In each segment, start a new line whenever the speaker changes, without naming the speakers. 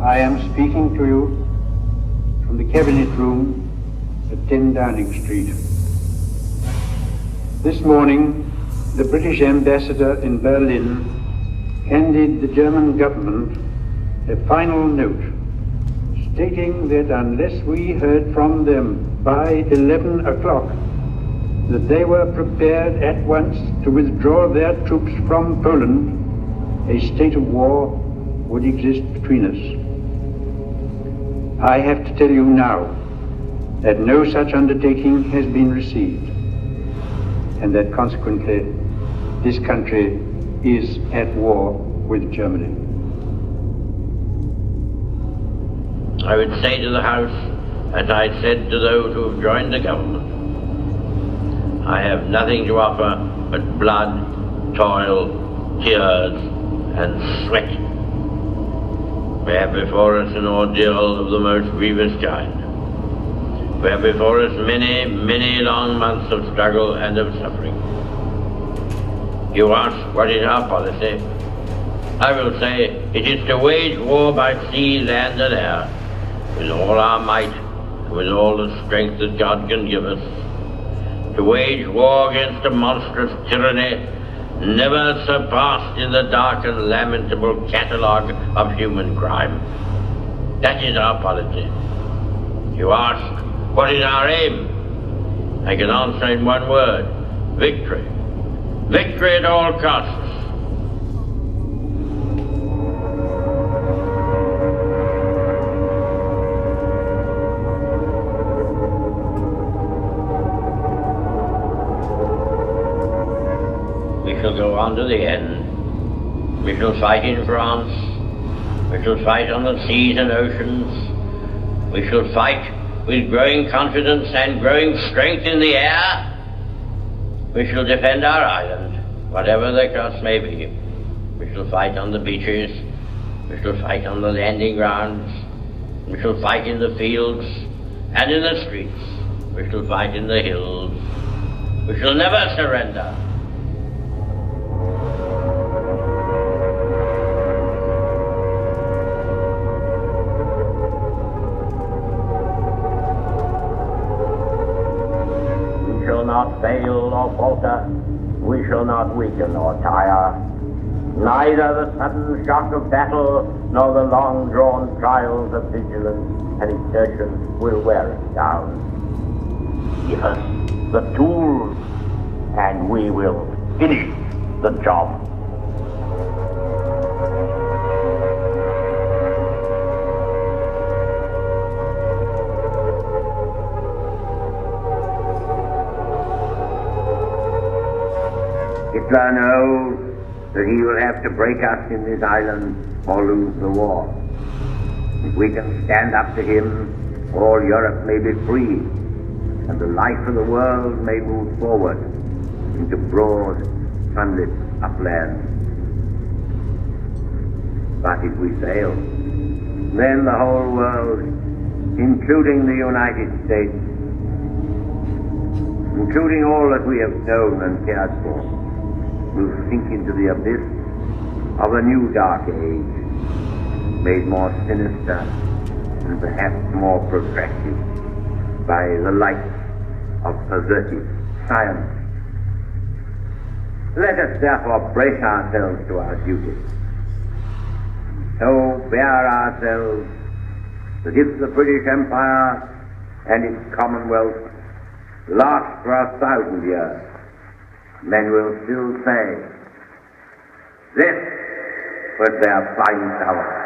I am speaking to you from the Cabinet Room at 10 Downing Street. This morning, the British ambassador in Berlin handed the German government a final note stating that unless we heard from them by 11 o'clock, that they were prepared at once to withdraw their troops from Poland, a state of war would exist between us. I have to tell you now that no such undertaking has been received, and that consequently this country is at war with Germany.
I would say to the House, as I said to those who have joined the government, I have nothing to offer but blood, toil, tears, and sweat. We have before us an ordeal of the most grievous kind. We have before us many, many long months of struggle and of suffering. You ask, what is our policy? I will say, it is to wage war by sea, land, and air, with all our might, and with all the strength that God can give us, to wage war against a monstrous tyranny never surpassed in the dark and lamentable catalogue of human crime. That is our policy. You ask, what is our aim? I can answer in one word: victory. Victory at all costs. We shall go on to the end. We shall fight in France. We shall fight on the seas and oceans. We shall fight with growing confidence and growing strength in the air. We shall defend our island, whatever the cost may be. We shall fight on the beaches. We shall fight on the landing grounds. We shall fight in the fields and in the streets. We shall fight in the hills. We shall never surrender. We shall not fail or falter. We shall not weaken or tire. Neither the sudden shock of battle nor the long-drawn trials of vigilance and exertion will wear us down. Give us the tools, and we will finish the job. Hitler knows that he will have to break us in this island or lose the war. If we can stand up to him, all Europe may be free, and the life of the world may move forward into broad, sunlit uplands. But if we fail, then the whole world, including the United States, including all that we have known and cared for, will sink into the abyss of a new dark age, made more sinister and perhaps more protracted by the light of perverted science. Let us therefore brace ourselves to our duty. So bear ourselves that if the British Empire and its Commonwealth last for 1,000 years, men will still say, this was their finest hour.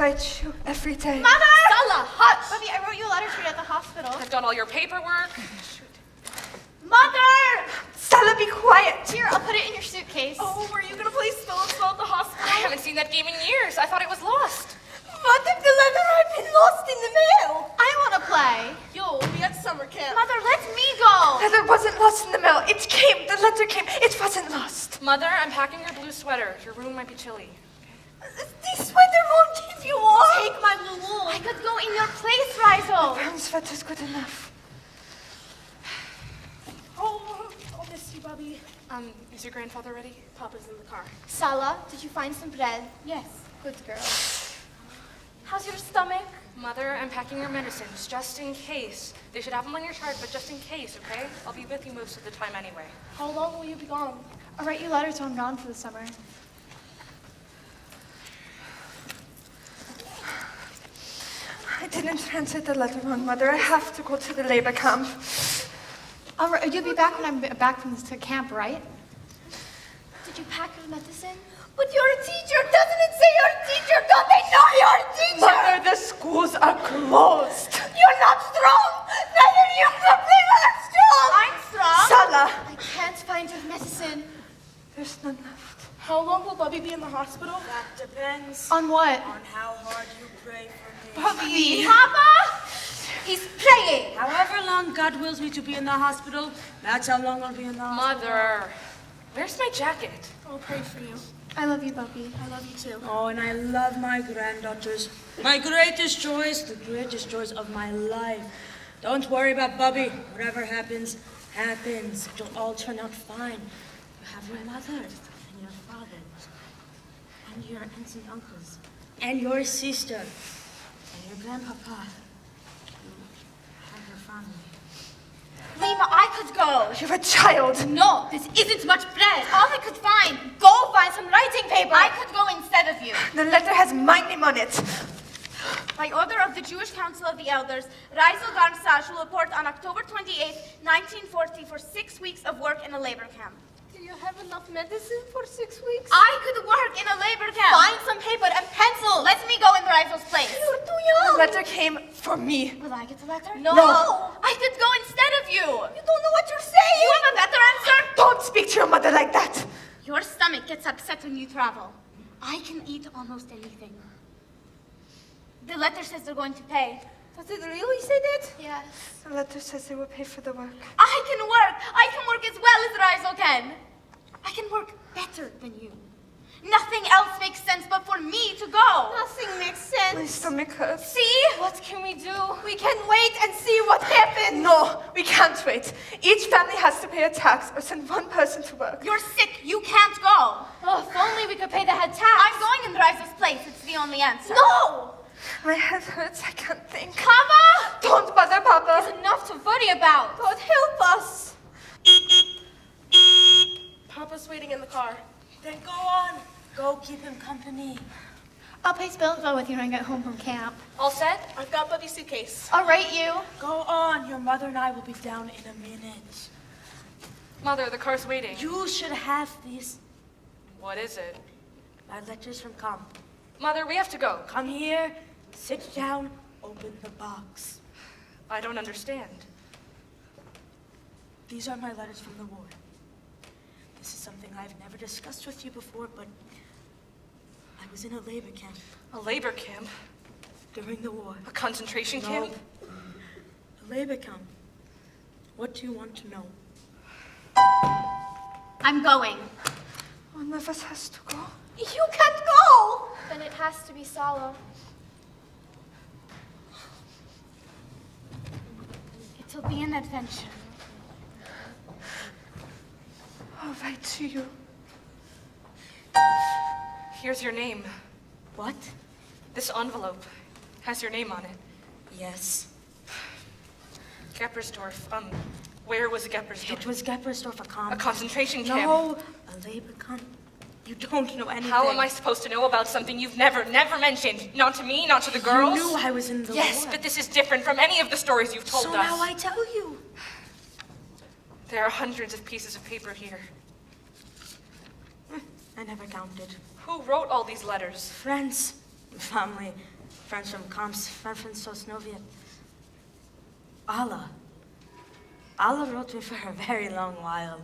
write you every day.
Mother!
Sala, hush!
Bobby, I wrote you a letter for you at the hospital.
I've done all your paperwork.
Mother!
Sala, be quiet.
Here, I'll put it in your suitcase.
Oh, were you gonna play Spill and Spell at the hospital? I haven't seen that game in years. I thought it was lost.
What if the letter had been lost in the mail?
I want to play.
Yo, we'll be at summer camp.
Mother, let me go.
The letter wasn't lost in the mail. It came. The letter came. It wasn't lost.
Mother, I'm packing your blue sweater. Your room might be chilly.
This sweater won't keep you warm.
Take my blue wool. I could go in your place, Rizel.
Brown sweater's good enough.
Oh, I'll miss you, Bobby. Is your grandfather ready? Papa's in the car.
Sala, did you find some bread? Yes. Good girl. How's your stomach?
Mother, I'm packing your medicines, just in case. They should have them on your chart, but just in case, okay? I'll be with you most of the time anyway.
How long will you be gone? I'll write you letters when I'm gone for the summer.
I didn't translate the letter wrong, Mother. I have to go to the labor camp.
All right, you'll be back when I'm back from the camp, right? Did you pack your medicine?
But you're a teacher. Doesn't it say you're a teacher? Don't they know you're a teacher? Mother, the schools are closed. You're not strong. Neither you nor they are strong.
I'm strong.
Sala.
I can't find your medicine.
There's none left.
How long will Bobby be in the hospital?
That depends
On what?
on how hard you pray for me.
Bobby.
Papa? He's praying.
However long God wills me to be in the hospital, that's how long I'll be in the hospital.
Mother, where's my jacket?
I'll pray for you. I love you, Bobby. I love you too.
Oh, and I love my granddaughters. My greatest joys, the greatest joys of my life. Don't worry about Bobby. Whatever happens, happens. It'll all turn out fine. You have your mother and your father and your aunts and uncles and your sister and your grandpapa. You have your family.
Lima, I could go.
You're a child.
No, this isn't much bread. All I could find. Go find some writing paper. I could go instead of you.
The letter has my name on it.
By order of the Jewish Council of the Elders, Rizel Garnsaj will report on October 28, 1940 for 6 weeks of work in a labor camp.
Do you have enough medicine for 6 weeks?
I could work in a labor camp. Find some paper and pencil. Let me go in Rizel's place.
You're too young. The letter came for me.
Will I get the letter?
No.
I could go instead of you.
You don't know what you're saying.
You have a better answer?
Don't speak to your mother like that.
Your stomach gets upset when you travel. I can eat almost anything. The letter says they're going to pay.
Does it really say that?
Yes.
The letter says they will pay for the work.
I can work. I can work as well as Rizel can. I can work better than you. Nothing else makes sense but for me to go.
Nothing makes sense. My stomach hurts.
See? What can we do?
We can wait and see what happens. No, we can't wait. Each family has to pay a tax or send one person to work.
You're sick. You can't go. Oh, if only we could pay the head tax. I'm going in Rizel's place. It's the only answer. No!
My head hurts. I can't think.
Papa!
Don't bother, Papa.
There's enough to worry about.
God help us.
Papa's waiting in the car.
Then go on. Go keep him company.
I'll play Spill and Spell with you when I get home from camp.
All set? I've got Bobby's suitcase.
I'll write you.
Go on. Your mother and I will be down in a minute.
Mother, the car's waiting.
You should have these.
What is it?
My letters from camp.
Mother, we have to go.
Come here, sit down, open the box.
I don't understand.
These are my letters from the war. This is something I've never discussed with you before, but I was in a labor camp
A labor camp?
during the war.
A concentration
No.
camp?
A labor camp. What do you want to know?
I'm going.
One of us has to go.
You can't go! Then it has to be Sala. It'll be an adventure.
I'll write to you.
Here's your name.
What?
This envelope has your name on it.
Yes.
Geppersdorf. Where was Geppersdorf?
It was Geppersdorf, a camp.
A concentration camp.
No, a labor camp. You don't know anything.
How am I supposed to know about something you've never mentioned? Not to me, not to the girls?
You knew I was in the
Yes,
war.
but this is different from any of the stories you've told
So
us.
now I tell you.
There are hundreds of pieces of paper here.
I never counted.
Who wrote all these letters?
Friends, family, Friends from Kamps, friends from Sosnoviet. Allah. Allah wrote me for a very long while.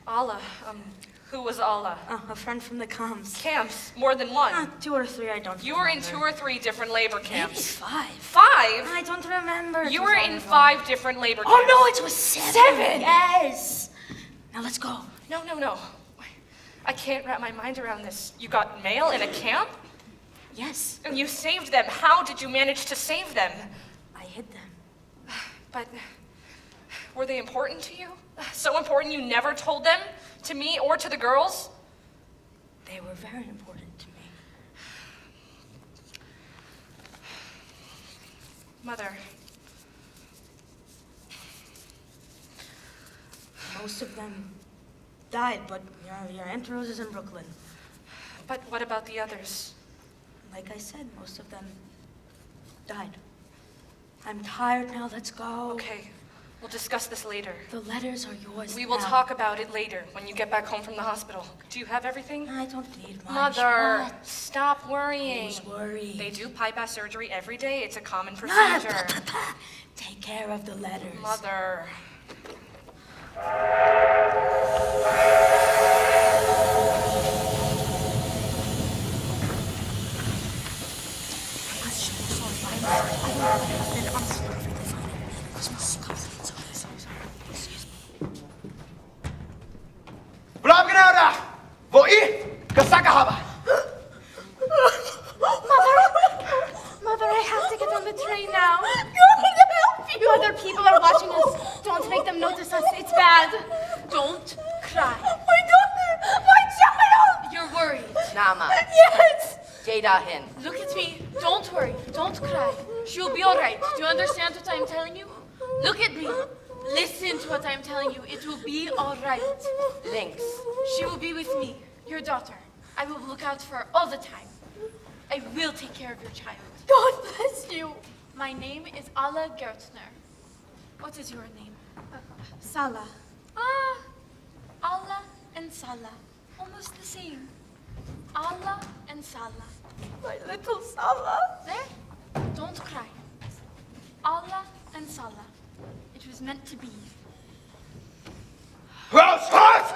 Allah, who was Allah?
A friend from the Kamps.
Camps, more than one.
2 or 3, I don't remember.
You were in 2 or 3 different labor camps.
Maybe 5.
5?
I don't remember.
You were in 5 different labor camps.
Oh no, it was 7.
7?
Yes. Now let's go.
No. I can't wrap my mind around this. You got mail in a camp?
Yes.
And you saved them. How did you manage to save them?
I hid them.
But were they important to you? So important you never told them? To me or to the girls?
They were very important to me.
Mother.
Most of them died, but your Aunt Rose is in Brooklyn.
But what about the others?
Like I said, most of them died. I'm tired now, let's go.
Okay, we'll discuss this later.
The letters are yours
We will
now.
talk about it later when you get back home from the hospital. Do you have everything?
I don't need much.
Mother,
What?
stop worrying.
Who's worried?
They do bypass surgery every day. It's a common
Ah,
procedure.
Take care of the letters.
Mother.
Belum kena dah. Voi, kesak apa?
Mother, I have to get on the train now. You're gonna help you. Other people are watching us. Don't make them notice us. It's bad. Don't cry. My daughter, my child.
You're worried.
Nama,
Yes.
Jada Hin.
Look at me. Don't worry. Don't cry. She'll be all right. Do you understand what I'm telling you? Look at me. Listen to what I'm telling you. It will be all right.
Links.
She will be with me, your daughter. I will look out for her all the time. I will take care of your child.
God bless you.
My name is Alla Gertner. What is your name?
Sala.
Ah, Allah and Salah. Almost the same. Allah and Salah.
My little Sala.
There? Don't cry. Allah and Salah. It was meant to be.
Raus, raus!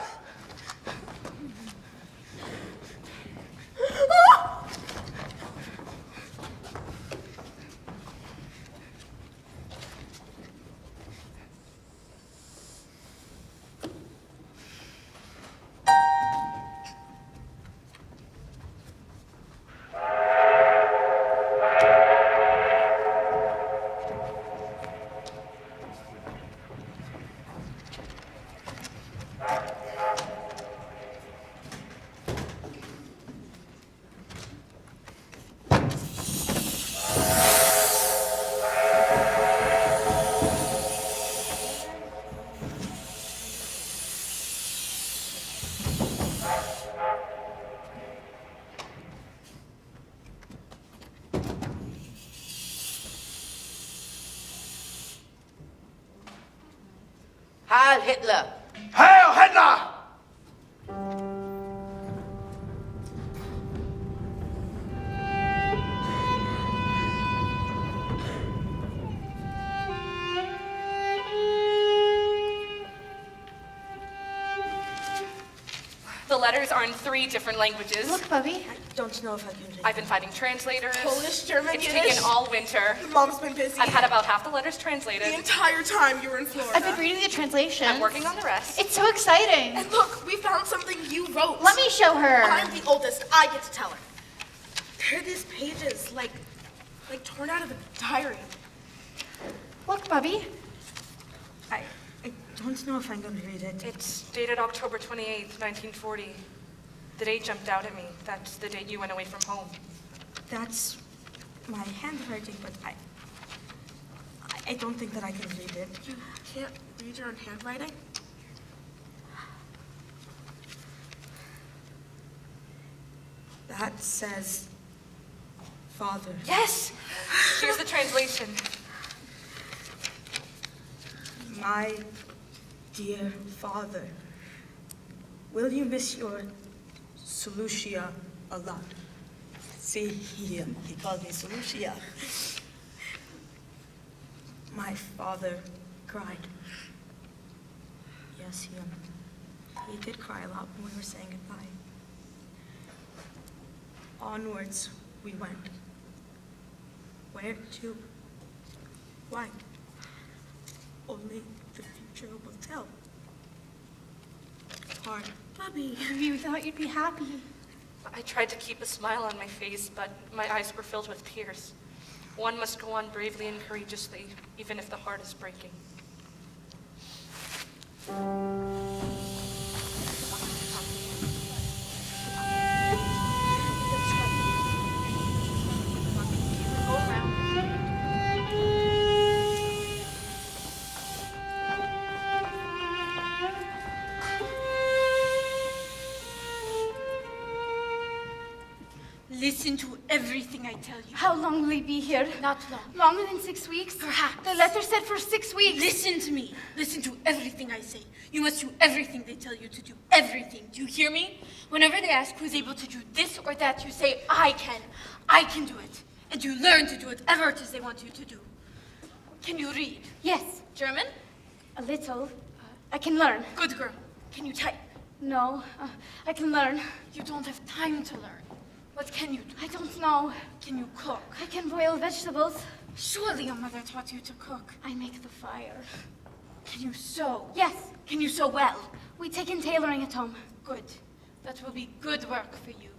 Heil Hitler.
Heil Hitler!
The letters are in 3 different languages.
Look, Bubby.
I don't know if I can read
I've been finding translators.
Polish, German,
It's
Yiddish.
taken all winter.
Mom's been busy.
I've had about half the letters translated.
the entire time you were in Florida.
I've been reading the translation.
I'm working on the rest.
It's so exciting.
And look, we found something you wrote.
Let me show her.
I'm the oldest. I get to tell her. There are these pages, like torn out of a diary.
Look, Bubby.
I don't know if I'm going to read it.
It's dated October 28th, 1940. The date jumped out at me. That's the date you went away from home.
That's my handwriting, but I don't think that I can read it.
You can't read your own handwriting?
That says, Father.
Yes! Here's the translation.
My dear Father, will you miss your Solutia a lot? See, he called me Solucia. My father cried. Yes, he did cry a lot when we were saying goodbye. Onwards we went. Where to? Why? Only the future will tell. Hard.
Bubby, we thought you'd be happy.
I tried to keep a smile on my face, but my eyes were filled with tears. One must go on bravely and courageously, even if the heart is breaking.
Listen to everything I tell you.
How long will he be here?
Not long.
Longer than 6 weeks?
Perhaps.
The letter said for 6 weeks.
Listen to me. Listen to everything I say. You must do everything they tell you to do. Everything. Do you hear me? Whenever they ask who's able to do this or that, you say, I can. I can do it. And you learn to do whatever it is they want you to do. Can you read?
Yes,
German?
a little. I can learn.
Good girl. Can you type?
No, I can learn.
You don't have time to learn. What can you do?
I don't know.
Can you cook?
I can boil vegetables.
Surely your mother taught you to cook.
I make the fire.
Can you sew?
Yes,
Can you sew well?
we take in tailoring at home.
Good. That will be good work for you.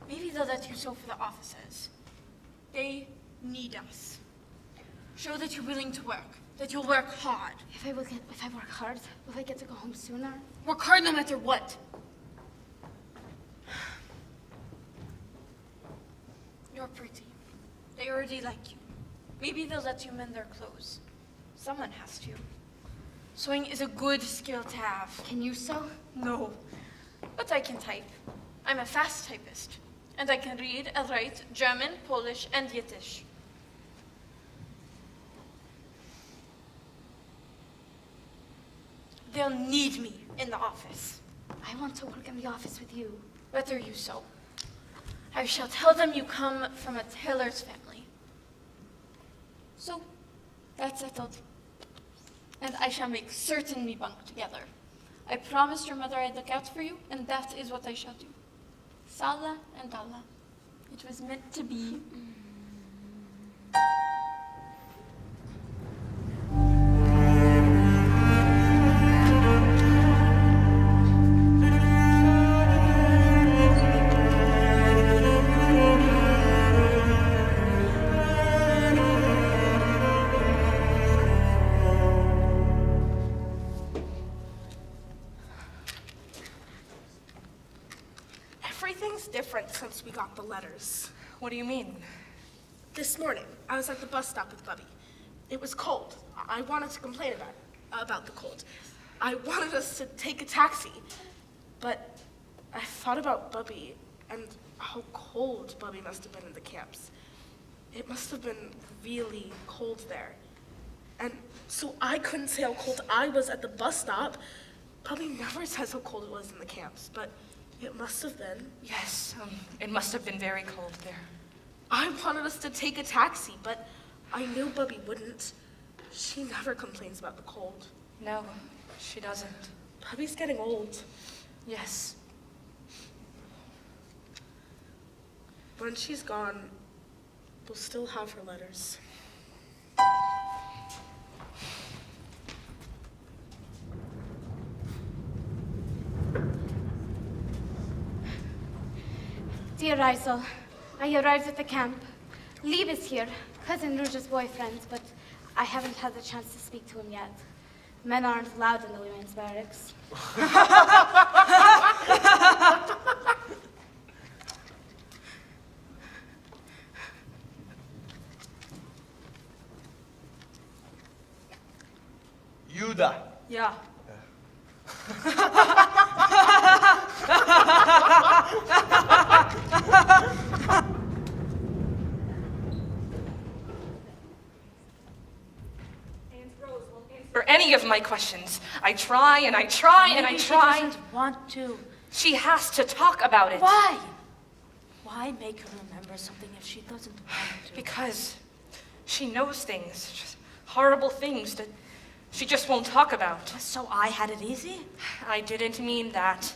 Maybe they'll let you sew for the officers. They need us. Show that you're willing to work, that you'll work hard.
If I work hard, will I get to go home sooner?
Work hard no matter what. You're pretty. They already like you. Maybe they'll let you mend their clothes. Someone has to. Sewing is a good skill to have.
Can you sew?
No, but I can type. I'm a fast typist, and I can read and write German, Polish, and Yiddish. They'll need me in the office.
I want to work in the office with you.
Better you so. I shall tell them you come from a tailor's family. So, that's settled. And I shall make certain we bunk together. I promised your mother I'd look out for you, and that is what I shall do. Sala and Allah. It was meant to be.
Everything's different since we got the letters.
What do you mean?
This morning, I was at the bus stop with Bubby. It was cold. I wanted to complain about the cold. I wanted us to take a taxi, but I thought about Bubby and how cold Bubby must have been in the camps. It must have been really cold there. And so I couldn't say how cold I was at the bus stop. Bubby never says how cold it was in the camps, but it must have been.
Yes, it must have been very cold there.
I wanted us to take a taxi, but I knew Bubby wouldn't. She never complains about the cold.
No, she doesn't.
Bubby's getting old.
Yes.
When she's gone, we'll still have her letters.
Dear Isel, I arrived at the camp. Lieb is here, cousin Rouge's boyfriend, but I haven't had the chance to speak to him yet. Men aren't allowed in the women's barracks.
Yuda.
Yeah. For any of my questions, I try and I try and I try.
She doesn't want to.
She has to talk about it.
Why? Why make her remember remember something if she doesn't want to?
Because she knows things, just horrible things that she just won't talk about.
So I had it easy?
I didn't mean that.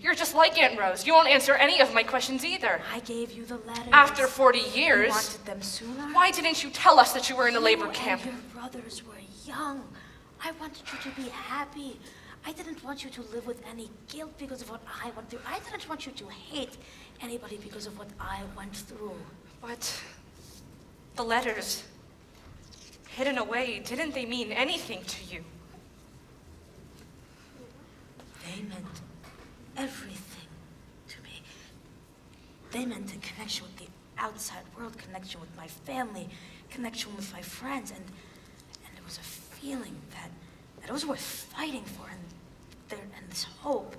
You're just like Aunt Rose. You won't answer any of my questions either.
I gave you the letters.
After 40 years.
You wanted them sooner?
Why didn't you tell us that you were in a labor
You
camp?
and your brothers were young. I wanted you to be happy. I didn't want you to live with any guilt because of what I went through. I didn't want you to hate anybody because of what I went through.
But the letters, hidden away, didn't they mean anything to you?
They meant everything to me. They meant a connection with the outside world, connection with my family, connection with my friends, and there was a feeling that it was worth fighting for, and this hope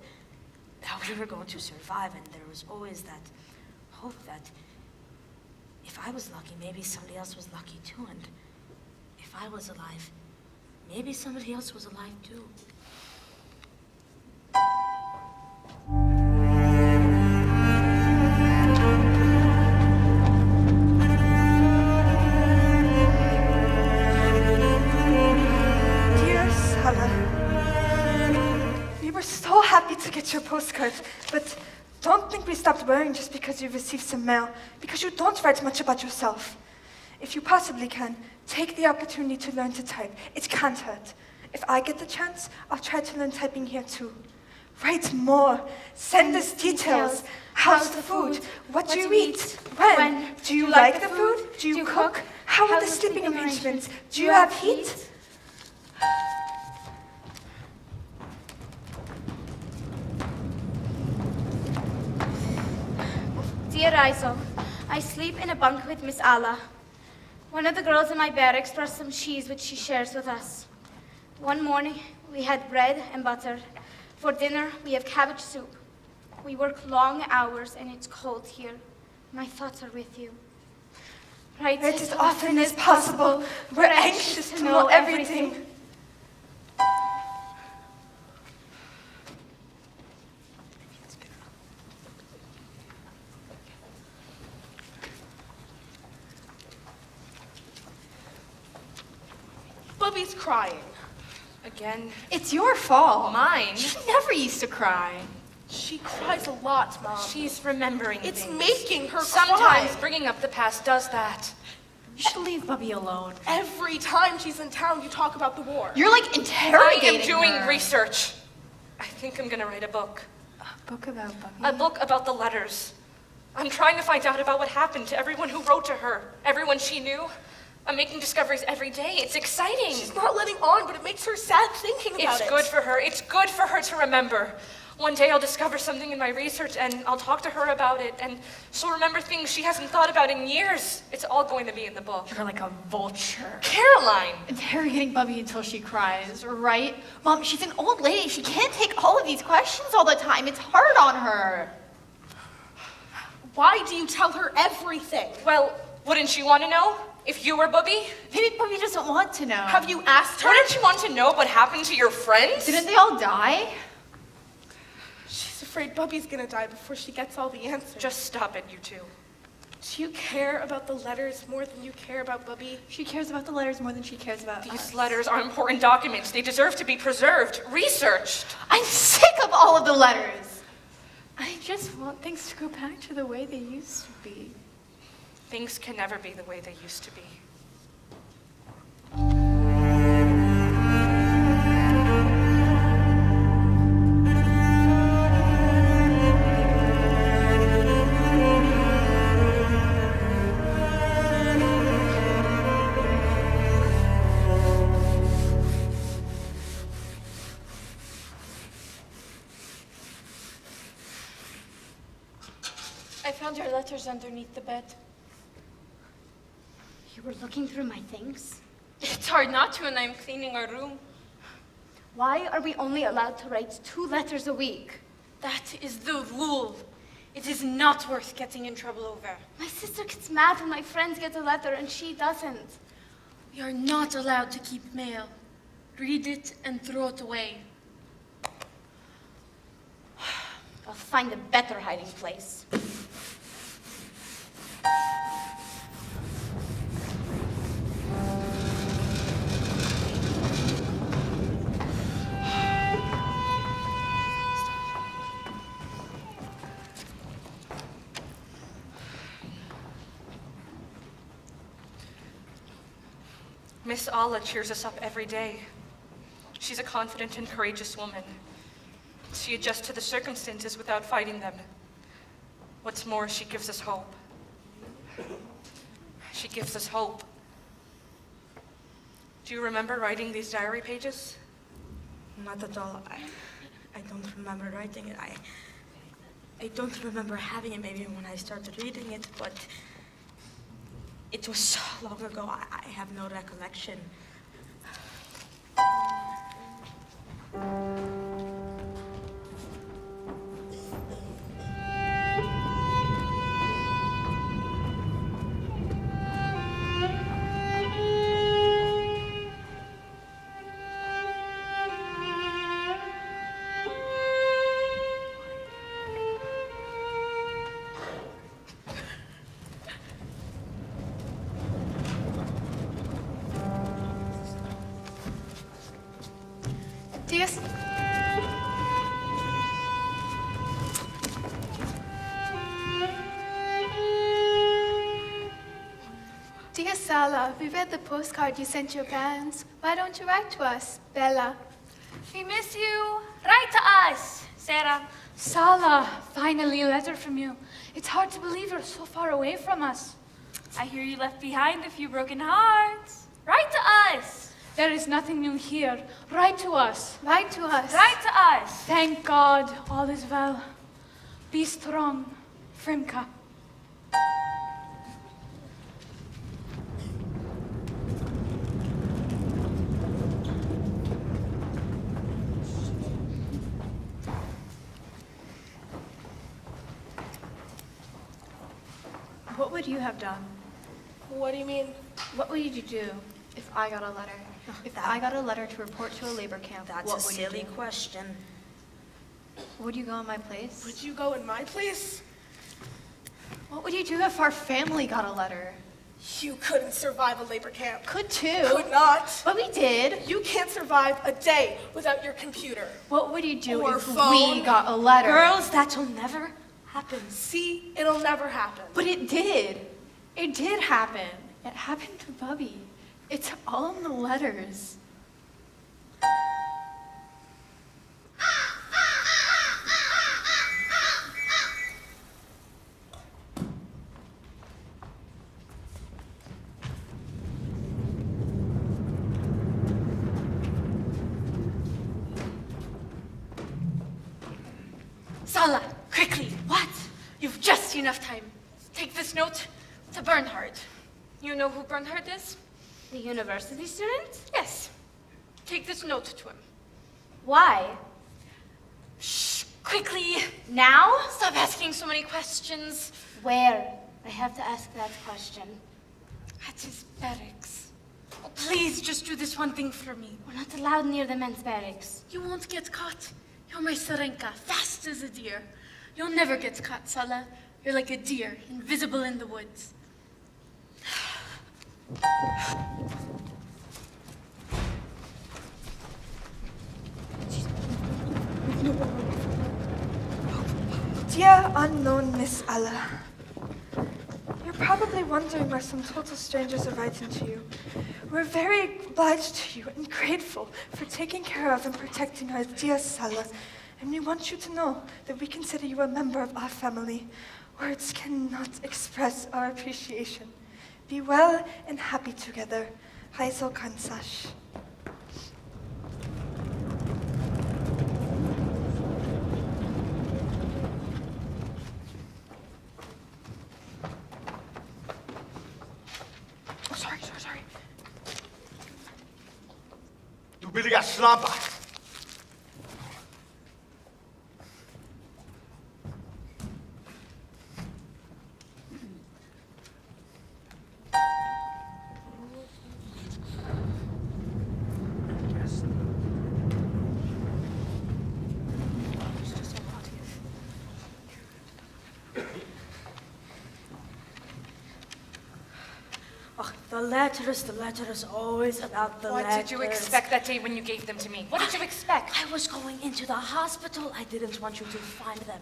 that we were going to survive, and there was always that hope that if I was lucky, maybe somebody else was lucky too, and if I was alive, maybe somebody else was alive too.
Dear Sala, we were so happy to get your postcard, but don't think we stopped worrying just because you received some mail, because you don't write much about yourself. If you possibly can, take the opportunity to learn to type. It can't hurt. If I get the chance, I'll try to learn typing here too. Write more. Send us details. How's the food? What do you eat? When? Do you like the food? Do you cook? How are the sleeping arrangements? Do you have heat?
Dear Iso, I sleep in a bunk with Miss Ala. One of the girls in my barracks brought some cheese which she shares with us. One morning, we had bread and butter. For dinner, we have cabbage soup. We work long hours and it's cold here. My thoughts are with you. Write
Write as often as possible. We're anxious to know everything.
Bubby's crying.
Again?
It's your fault.
Mine?
She never used to cry.
She cries a lot, Mom.
She's remembering
It's
things.
making her
Sometimes
cry.
bringing up the past does that.
You should leave Bubby alone.
Every time she's in town, you talk about the war.
You're like
I
interrogating
am doing
her.
research. I think I'm gonna write a book.
A book about Bubby?
A book about the letters. I'm trying to find out about what happened to everyone who wrote to her, everyone she knew. I'm making discoveries every day. It's exciting.
She's not letting on, but it makes her sad thinking about it.
It's good for her. It's good for her to remember. One day I'll discover something in my research and I'll talk to her about it and she'll remember things she hasn't thought about in years. It's all going to be in the book.
You're like a vulture.
Caroline!
Interrogating Bubby until she cries, right? Mom, she's an old lady. She can't take all of these questions all the time. It's hard on her.
Why do you tell her everything?
Well, wouldn't she want to know? If you were Bubby?
Maybe Bubby doesn't want to know.
Have you asked her?
Wouldn't you want to know what happened to your friends?
Didn't they all die?
She's afraid Bubby's gonna die before she gets all the answers.
Just stop it, you two.
Do you care about the letters more than you care about Bubby?
She cares about the letters more than she cares about
These
us.
letters are important documents. They deserve to be preserved, researched.
I'm sick of all of the letters. I just want things to go back to the way they used to be.
Things can never be the way they used to be.
I found your letters underneath the bed. You were looking through my things?
It's hard not to when I'm cleaning our room.
Why are we only allowed to write 2 letters a week?
That is the rule. It is not worth getting in trouble over.
My sister gets mad when my friends get a letter and she doesn't.
We are not allowed to keep mail. Read it and throw it away.
I'll find a better hiding place.
Miss Alla cheers us up every day. She's a confident and courageous woman. She adjusts to the circumstances without fighting them. What's more, she gives us hope. She gives us hope. Do you remember writing these diary pages?
Not at all. I don't remember writing it. I don't remember having it maybe when I started reading it, but it was so long ago. I have no recollection.
Dear, Dear Sala, we read the postcard you sent your parents. Why don't you write to us, Bella?
We miss you. Write to us, Sarah.
Sala, finally a letter from you. It's hard to believe you're so far away from us.
I hear you left behind a few broken hearts. Write to us.
There is nothing new here. Write to us.
Write to us.
Write to us.
Thank God, all is well. Be strong, Frimka.
What would you have done?
What do you mean?
What would you do if I got a letter? If I got a letter to report to a labor camp,
That's
what
a
would you
silly
do?
question.
Would you go in my place?
Would you go in my place?
What would you do if our family got a letter?
You couldn't survive a labor camp.
Could too.
Could not.
But we did.
You can't survive a day without your computer.
What would you do
Or
if
phone.
we got a letter?
Girls, that'll never happen.
See, it'll never happen.
But it did. It did happen. It happened to Bubby. It's all in the letters.
Sala, quickly. What? You've just enough time. Take this note to Bernhard. You know who Bernhard is?
The university student?
Yes. Take this note to him.
Why?
Shh, quickly.
Now?
Stop asking so many questions.
Where? I have to ask that question.
At his barracks. Oh, please, just do this one thing for me.
We're not allowed near the men's barracks.
You won't get caught. You're my Sarenka, fast as a deer. You'll never get caught, Sala. You're like a deer, invisible in the woods.
Dear unknown Miss Alla, you're probably wondering why some total strangers are writing to you. We're very obliged to you and grateful for taking care of and protecting our dear Sala, and we want you to know that we consider you a member of our family. Words cannot express our appreciation. Be well and happy together. Hazel Kansash.
Sorry.
Tu biliga slamba.
Oh, the letters, always about the
What
letters.
did you expect that day when you gave them to me? What did you expect?
I was going into the hospital. I didn't want you to find them.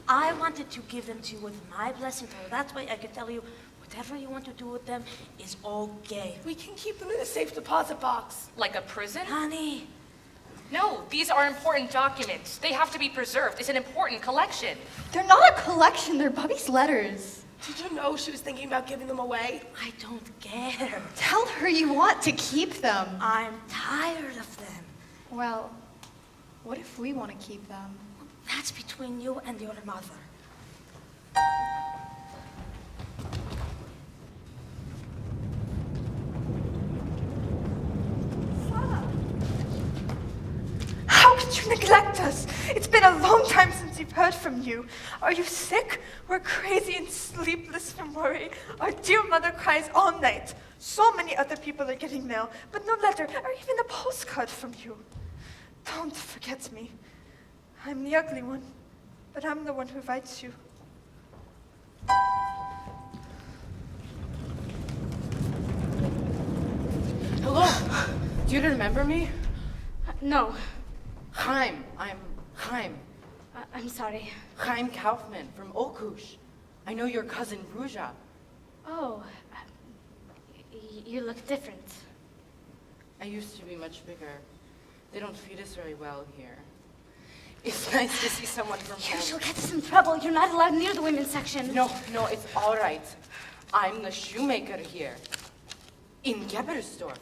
I wanted to give them to you with my blessing, so that way I could tell you what whatever you want to do with them is okay.
We can keep them in a safe deposit box.
Like a prison?
Honey,
No, these are important documents. They have to be preserved. It's an important collection.
They're not a collection, they're Bubby's letters.
Did you know she was thinking about giving them away?
I don't care.
Tell her you want to keep them.
I'm tired of them.
Well, what if we want to keep them?
That's between you and your mother.
How could you neglect us? It's been a long time since we've heard from you. Are you sick? We're crazy and sleepless from worry. Our dear mother cries all night. So many other people are getting mail, but no letter or even a postcard from you. Don't forget me. I'm the ugly one, but I'm the one who writes you.
Hello. Do you remember me?
No,
Chaim. I'm Chaim.
I'm sorry.
Chaim Kaufman from Okush. I know your cousin Ruja.
Oh, you look different.
I used to be much bigger. They don't feed us very well here. It's nice to see someone from home.
She'll get us in trouble. You're not allowed near the women's section.
No, it's all right. I'm the shoemaker here. In Gebersdorf.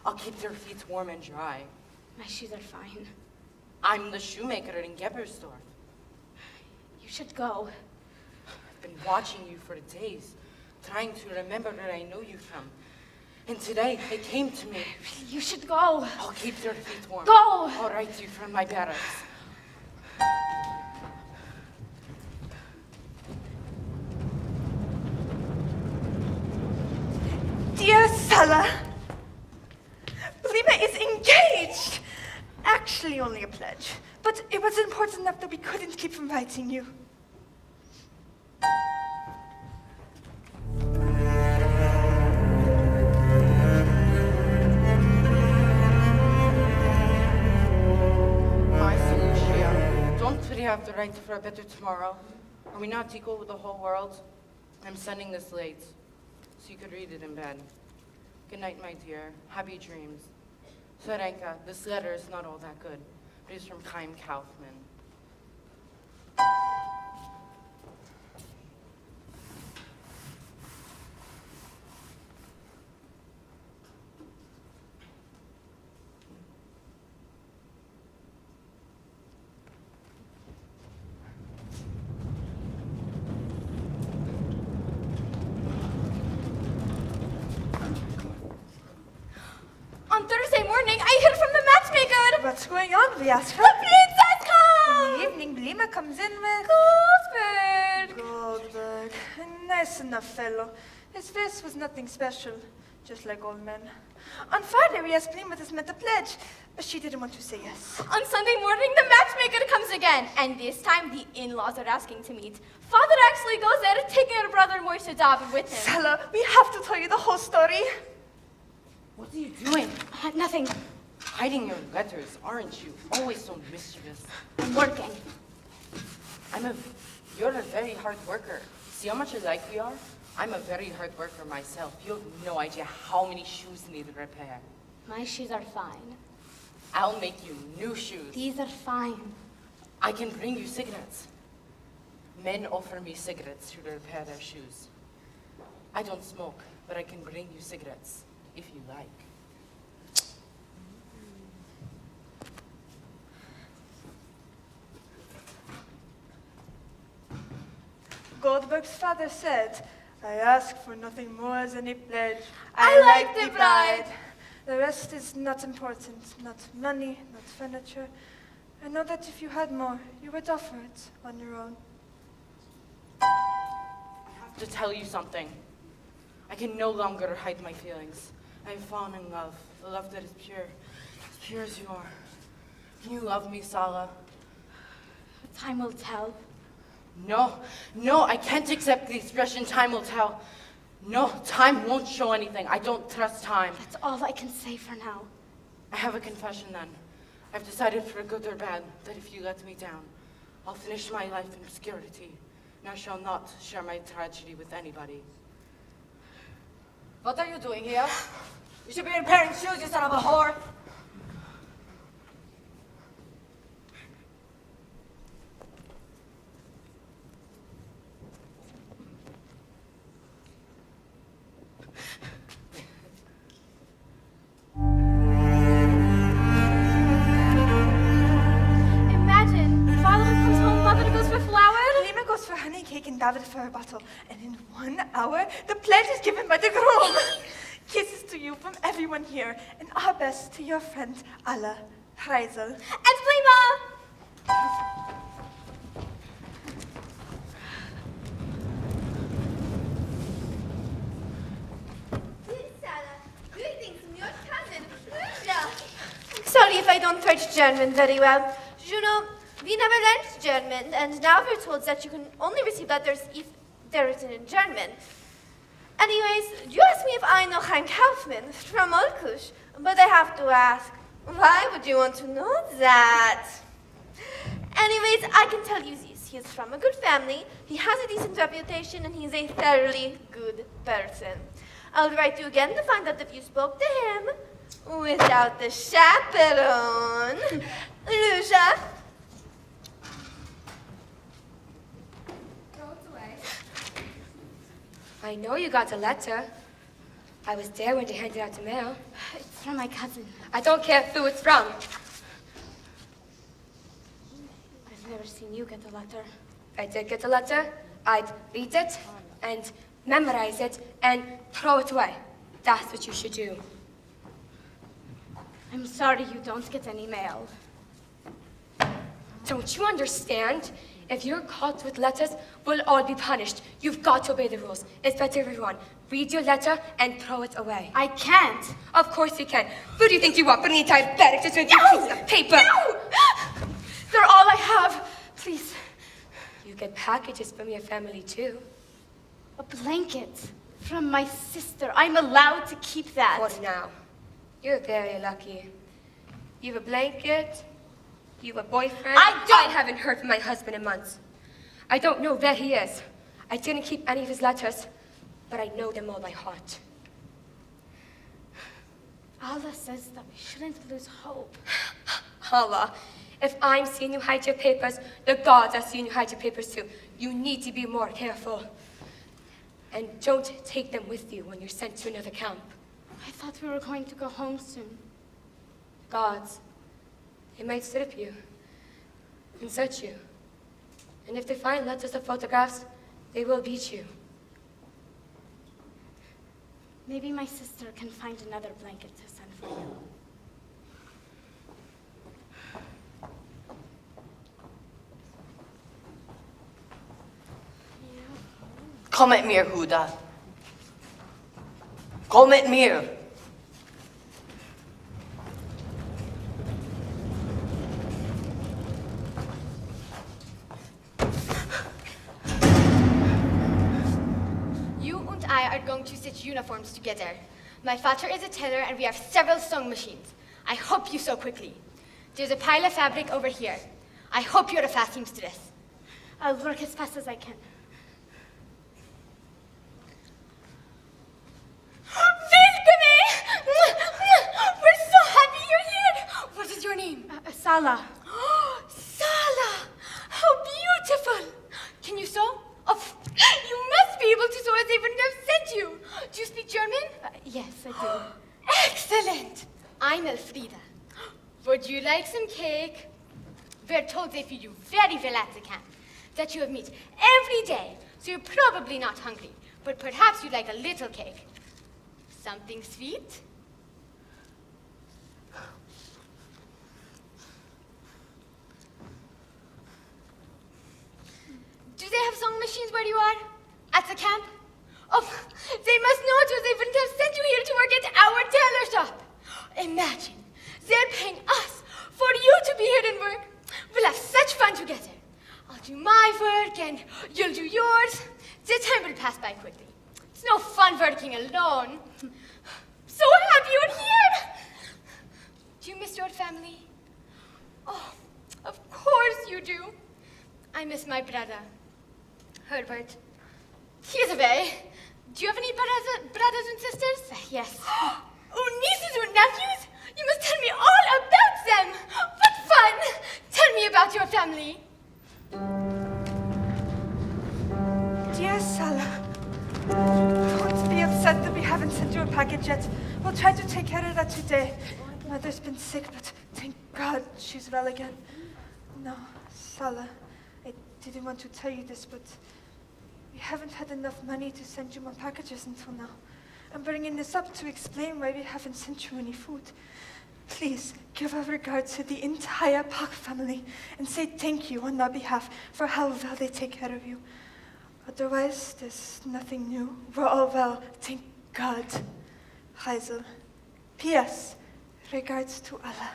I'll keep their feet warm and dry.
My shoes are fine.
I'm the shoemaker in Gebersdorf.
You should go.
I've been watching you for days, trying to remember where I know you from. And today, it came to me.
You should go.
I'll keep their feet warm.
Go!
I'll write you from my barracks.
Dear Sala, Blima is engaged. Actually, only a pledge. But it was important enough that we couldn't keep from writing you.
My Lucia, don't we have the right for a better tomorrow? Are we not equal with the whole world? I'm sending this late, so you could read it in bed. Good night, my dear. Happy dreams. Serenka, this letter is not all that good, but it's from Chaim Kaufman.
On Thursday morning, I heard from the matchmaker.
What's going on, we ask her?
The princess comes!
In the evening, Blima comes in with... Goldberg. A nice enough fellow. His face was nothing special, just like old men. On Friday, we asked Blima to make a pledge, but she didn't want to say yes.
On Sunday morning, the matchmaker comes again, and this time the in-laws are asking to meet. Father actually goes there, taking her brother Moishe David with him.
Sala, we have to tell you the whole story.
What are you doing?
Nothing.
Hiding your letters, aren't you? Always so mischievous.
I'm working.
You're a very hard worker. See how much alike we are? I'm a very hard worker myself. You have no idea how many shoes need repair.
My shoes are fine.
I'll make you new shoes.
These are fine.
I can bring you cigarettes. Men offer me cigarettes to repair their shoes. I don't smoke, but I can bring you cigarettes, if you like.
Goldberg's father said, I ask for nothing more than a pledge.
I like the bride.
The rest is not important. Not money, not furniture. I know that if you had more, you would offer it on your own.
I have to tell you something. I can no longer hide my feelings. I have fallen in love, a love that is pure, as pure as you are. Can you love me, Sala?
Time will tell.
No, I can't accept the expression time will tell. No, time won't show anything. I don't trust time.
That's all I can say for now.
I have a confession then. I've decided for good or bad that if you let me down, I'll finish my life in obscurity, and I shall not share my tragedy with anybody.
What are you doing here? You should be repairing shoes, you son of a whore.
Imagine, father comes home, mother goes for flowers.
Lima goes for honey cake and David for a bottle. And in 1 hour, the pledge is given by the groom. Kisses to you from everyone here, and our best to your friend Alla Reisel.
And Lima! Greetings from your cousin, Lucia. Sorry if I don't write German very well. You know, we never learned German, and now we're told that you can only receive letters if they're written in German. Anyways, you asked me if I know Hein Kaufmann from Olkusch, but I have to ask, why would you want to know that? Anyways, I can tell you this. He is from a good family, he has a decent reputation, and he's a thoroughly good person. I'll write you again to find out if you spoke to him without the chaperone. Lucia?
I know you got a letter. I was there when they handed out the mail.
It's from my cousin.
I don't care who it's from.
I've never seen you get a letter.
If I did get a letter, I'd read it and memorize it and throw it away. That's what you should do.
I'm sorry you don't get any mail.
Don't you understand? If you're caught with letters, we'll all be punished. You've got to obey the rules. Inspect everyone. Read your letter and throw it away.
I can't.
Of course you can. Who do you think you are? Putting the entire barrack just with a piece of paper?
No! They're all I have. Please.
You get packages from your family too.
A blanket from my sister. I'm allowed to keep that.
For now. You're very lucky. You have a blanket. You have a boyfriend. I haven't heard from my husband in months. I don't know where he is. I didn't keep any of his letters, but I know them all by heart.
Allah says that we shouldn't lose hope.
Allah, if I'm seeing you hide your papers, the gods are seeing you hide your papers too. You need to be more careful. And don't take them with you when you're sent to another camp.
I thought we were going to go home soon.
Gods, they might strip you and search you. And if they find letters or photographs, they will beat you.
Maybe my sister can find another blanket to send for you.
Kom met meer, Huda. Kom met meer.
You and I are going to stitch uniforms together. My father is a tailor and we have several sewing machines. I hope you sew quickly. There's a pile of fabric over here. I hope you're a fast seamstress. I'll work as fast as I can.
We're so happy you're here! What is your name?
Sala.
Sala! How beautiful! Can you sew? Oh, you must be able to sew as they wouldn't have sent you. Do you speak German?
Yes, I do.
Excellent!
I'm Elfrida. Would you like some cake? We're told they feed you very well at the camp, that you have meat every day, so you're probably not hungry, but perhaps you'd like a little cake. Something sweet? Do they have sewing machines where you are? At the camp? Oh, they must know it or they wouldn't have sent you here to work at our tailor shop. Imagine, they're paying us for you to be here and work. We'll have such fun together. I'll do my work and you'll do yours. The time will pass by quickly. It's no fun working alone. So happy you're here! Do you miss your family? Oh, of course you do. I miss my brother, Herbert. He's away, Do you have any brothers and sisters?
Yes.
Oh, nieces or nephews? You must tell me all about them. What fun! Tell me about your family.
Dear Sala, don't be upset that we haven't sent you a package yet. We'll try to take care of that today. Mother's been sick, but thank God she's well again. No, Sala, I didn't want to tell you this, but we haven't had enough money to send you more packages until now. I'm bringing this up to explain why we haven't sent you any food. Please give our regards to the entire Pak family and say thank you on our behalf for how well they take care of you. Otherwise, there's nothing new. We're all well, thank God. Hazel. P.S. Regards to Allah.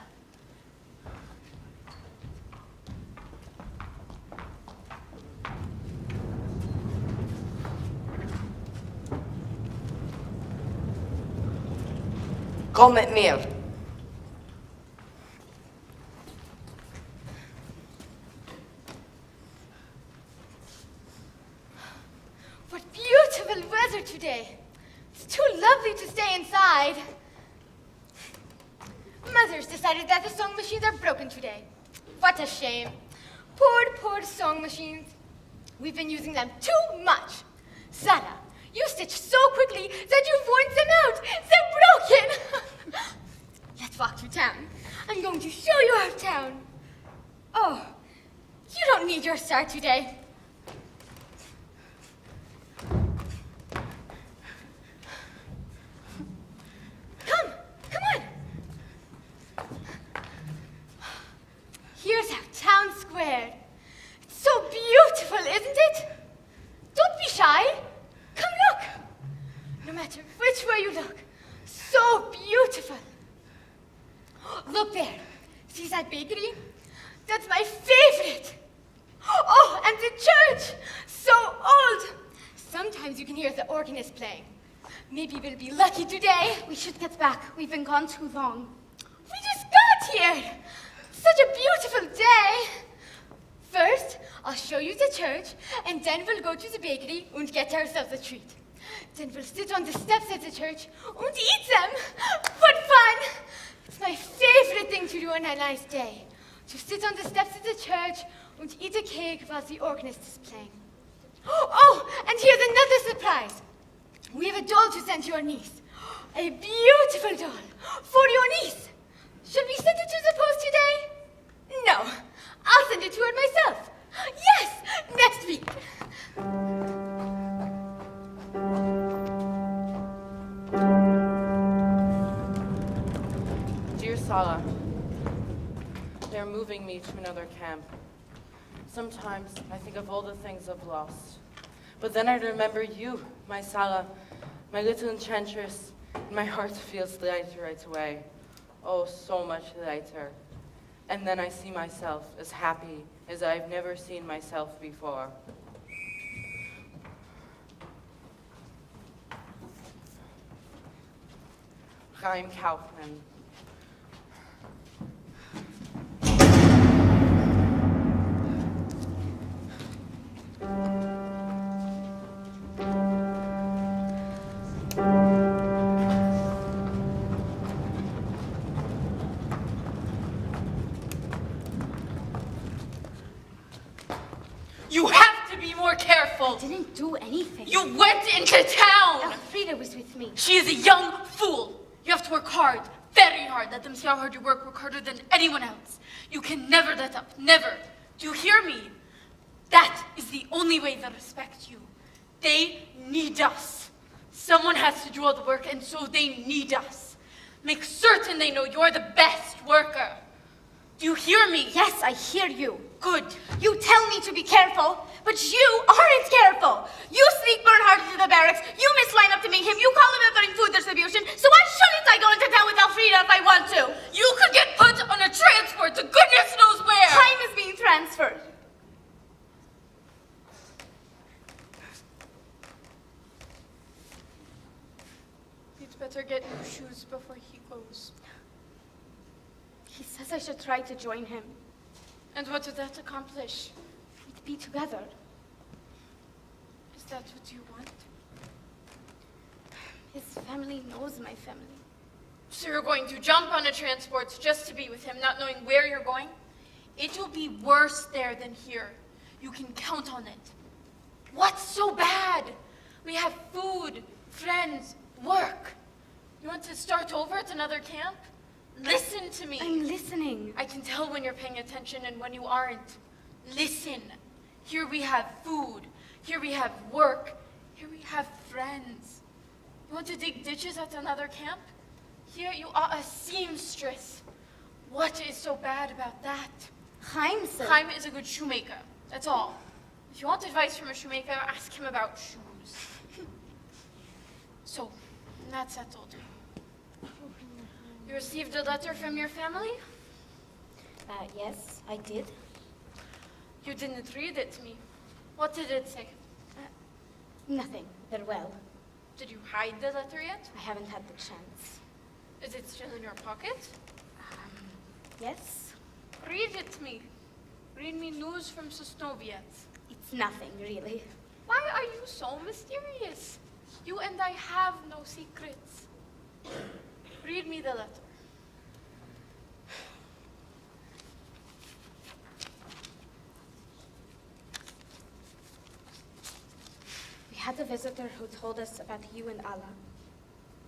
Kom met meer.
What beautiful weather today. It's too lovely to stay inside. Mother's decided that the sewing machines are broken today. What a shame. Poor sewing machines. We've been using them too much. Sala, you stitch so quickly that you've worn them out. They're broken. Let's walk through town. I'm going to show you our town. Oh, you don't need your start today. Come on. Here's our town square. It's so beautiful, isn't it? Don't be shy. Come look. No matter which way you look, so beautiful. Look there. See that bakery? That's my favorite. Oh, and the church. So old. Sometimes you can hear the organist playing. Maybe we'll be lucky today.
We should get back. We've been gone too long.
We just got here. Such a beautiful day. First, I'll show you the church, and then we'll go to the bakery and get ourselves a treat. Then we'll sit on the steps at the church and eat them. What fun! It's my favorite thing to do on a nice day. To sit on the steps of the church and eat a cake while the organist is playing. Oh, and here's another surprise. We have a doll to send to your niece. A beautiful doll for your niece. Should we send it to the post today? No, I'll send it to her myself. Yes, next week.
Dear Sala, they're moving me to another camp. Sometimes I think of all the things I've lost. But then I remember you, my Sala, my little enchantress, and my heart feels lighter right away. Oh, so much lighter. And then I see myself as happy as I've never seen myself before. Chaim Kaufman.
You have to be more careful.
I didn't do anything.
You went into town.
Elfrida was with me.
She is a young fool. You have to work hard, very hard. Let them see how hard you work. Work harder than anyone else. You can never let up. Never. Do you hear me? That is the only way they respect you. They need us. Someone has to do all the work, and so they need us. Make certain they know you're the best worker. Do you hear me?
Yes, I hear you.
Good.
You tell me to be careful, but you aren't careful. You sneak Bernhard into the barracks. You misline up to meet him. You call him about getting food distribution. So why shouldn't I go into town with Elfrida if I want to?
You could get put on a transport to goodness knows where.
Time is being transferred.
You'd better get new shoes before he goes.
He says I should try to join him.
And what would that accomplish?
We'd be together.
Is that what you want?
His family knows my family.
So you're going to jump on a transport just to be with him, not knowing where you're going? It will be worse there than here. You can count on it. What's so bad? We have food, friends, work. You want to start over at another camp? Listen to me.
I'm listening.
I can tell when you're paying attention and when you aren't. Listen. Here we have food. Here we have work. Here we have friends. You want to dig ditches at another camp? Here you are a seamstress. What is so bad about that?
Chaim said...
Chaim is a good shoemaker. That's all. If you want advice from a shoemaker, ask him about shoes. So, that's settled. You received a letter from your family?
Yes, I did.
You didn't read it to me. What did it say?
Nothing. They're well.
Did you hide the letter yet?
I haven't had the chance.
Is it still in your pocket?
Yes?
Read it to me. Read me news from Sosnowiec.
It's nothing, really.
Why are you so mysterious? You and I have no secrets. Read me the letter.
We had a visitor who told us about you and Allah.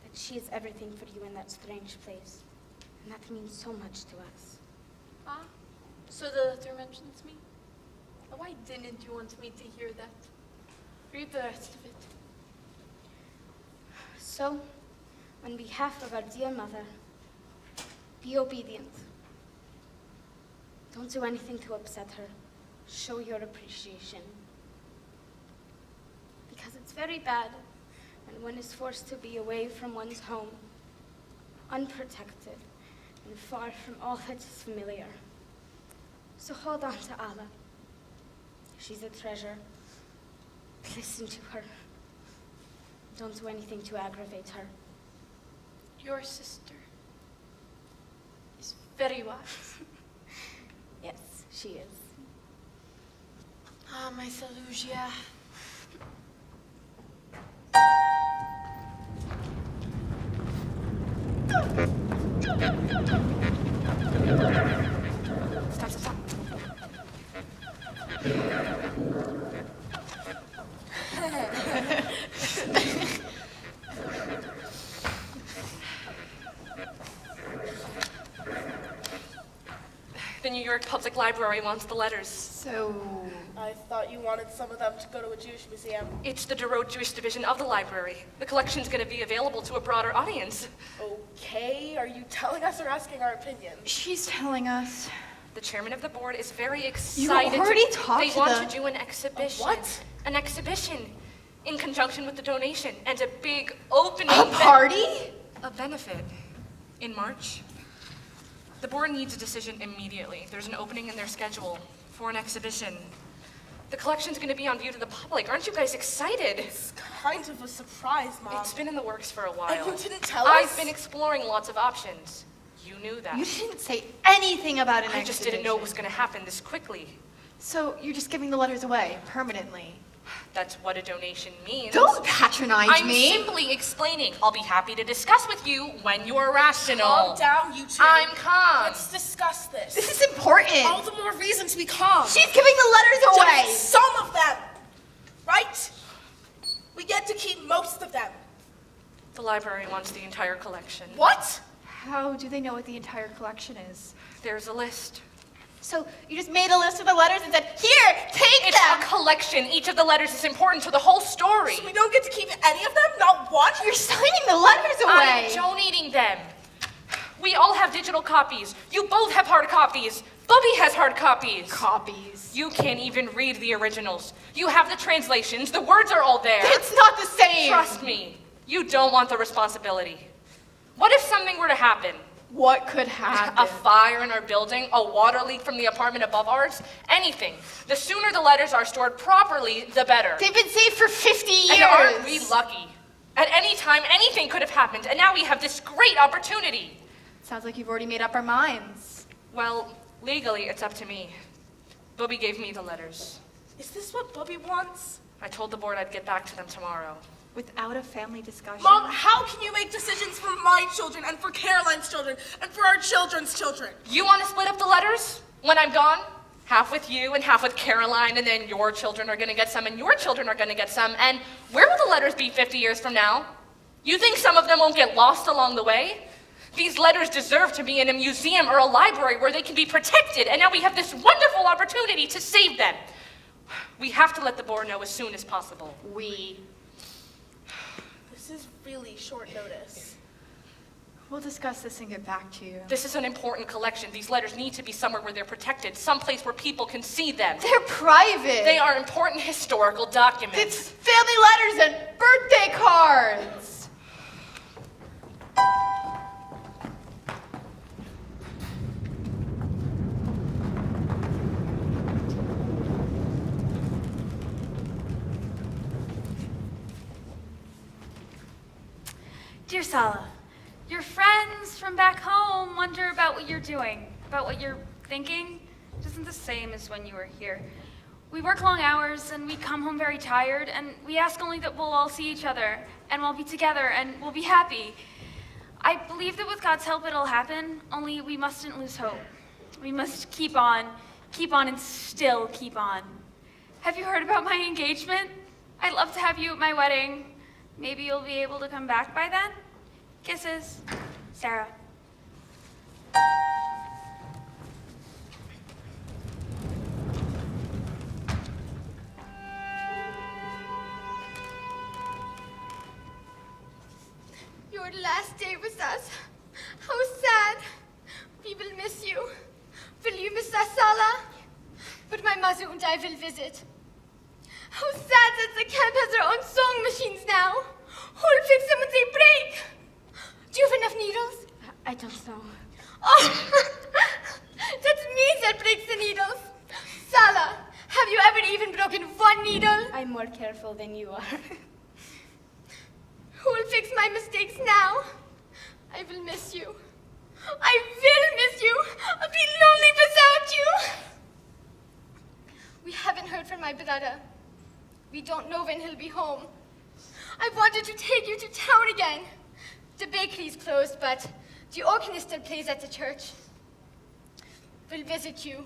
That she is everything for you in that strange place. And that means so much to us.
Ah, so the letter mentions me? Why didn't you want me to hear that? Read the rest of it.
So, on behalf of our dear mother, be obedient. Don't do anything to upset her. Show your appreciation. Because it's very bad when one is forced to be away from one's home, unprotected, and far from all that is familiar. So hold on to Allah. She's a treasure. Listen to her. Don't do anything to aggravate her.
Your sister is very wise.
Yes, she is.
Ah, my Saluzia.
Stop.
The New York Public Library wants the letters.
So... I thought you wanted some of them to go to a Jewish museum.
It's the Derot Jewish Division of the library. The collection's going to be available to a broader audience.
Okay, are you telling us or asking our opinion?
She's telling us.
The chairman of the board is very excited.
You already talked to
They want to do an exhibition.
What?
An exhibition in conjunction with the donation and a big opening.
A party?
A benefit in March. The board needs a decision immediately. There's an opening in their schedule for an exhibition. The collection's going to be on view to the public. Aren't you guys excited?
It's kind of a surprise, Mom.
It's been in the works for a while.
And you didn't tell us?
I've been exploring lots of options. You knew that.
You didn't say anything about an
I just didn't know it was going to happen this quickly.
So you're just giving the letters away permanently?
That's what a donation means.
Don't patronize me.
I'm simply explaining. I'll be happy to discuss with you when you're rational.
Calm down, you two.
I'm calm.
Let's discuss this.
This is important.
All the more reason to be calm.
She's giving the letters away.
Just some of them, right? We get to keep most of them.
The library wants the entire collection.
What?
How do they know what the entire collection is?
There's a list.
So you just made a list of the letters and said, here, take
It's
them!
a collection. Each of the letters is important to the whole story.
So we don't get to keep any of them? Not one?
You're signing the letters away!
I'm donating them. We all have digital copies. You both have hard copies. Bubby has hard copies.
Copies.
You can't even read the originals. You have the translations. The words are all there.
It's not the same!
Trust me. You don't want the responsibility. What if something were to happen?
What could happen?
A fire in our building, a water leak from the apartment above ours, anything. The sooner the letters are stored properly, the better.
They've been saved for 50 years!
And aren't we lucky? At any time, anything could have happened, and now we have this great opportunity.
Sounds like you've already made up our minds.
Well, legally, it's up to me. Bubby gave me the letters.
Is this what Bubby wants?
I told the board I'd get back to them tomorrow.
without a family discussion?
Mom, how can you make decisions for my children and for Caroline's children and for our children's children?
You want to split up the letters when I'm gone? Half with you and half with Caroline, and then your children are going to get some and your children are going to get some. And where will the letters be 50 years from now? You think some of them won't get lost along the way? These letters deserve to be in a museum or a library where they can be protected, and now we have this wonderful opportunity to save them. We have to let the board know as soon as possible.
This is really short notice.
We'll discuss this and get back to you.
This is an important collection. These letters need to be somewhere where they're protected, someplace where people can see them.
They're private.
They are important historical documents.
It's family letters and birthday cards.
Dear Sala, your friends from back home wonder about what you're doing, about what you're thinking. It isn't the same as when you were here. We work long hours and we come home very tired, and we ask only that we'll all see each other and we'll be together and we'll be happy. I believe that with God's help it'll happen, only we mustn't lose hope. We must keep on and still keep on. Have you heard about my engagement? I'd love to have you at my wedding. Maybe you'll be able to come back by then? Kisses, Sarah.
Your last day with us. How sad. We will miss you. Will you miss us, Sala? But my mother and I will visit. How sad that the camp has their own sewing machines now. Who'll fix them when they break? Do you have enough needles?
I don't know.
Oh, that's me that breaks the needles. Sala, have you ever even broken one needle?
I'm more careful than you are.
Who will fix my mistakes now? I will miss you. I will miss you. I'll be lonely without you. We haven't heard from my brother. We don't know when he'll be home. I wanted to take you to town again. The bakery's closed, but the organist still plays at the church. We'll visit you,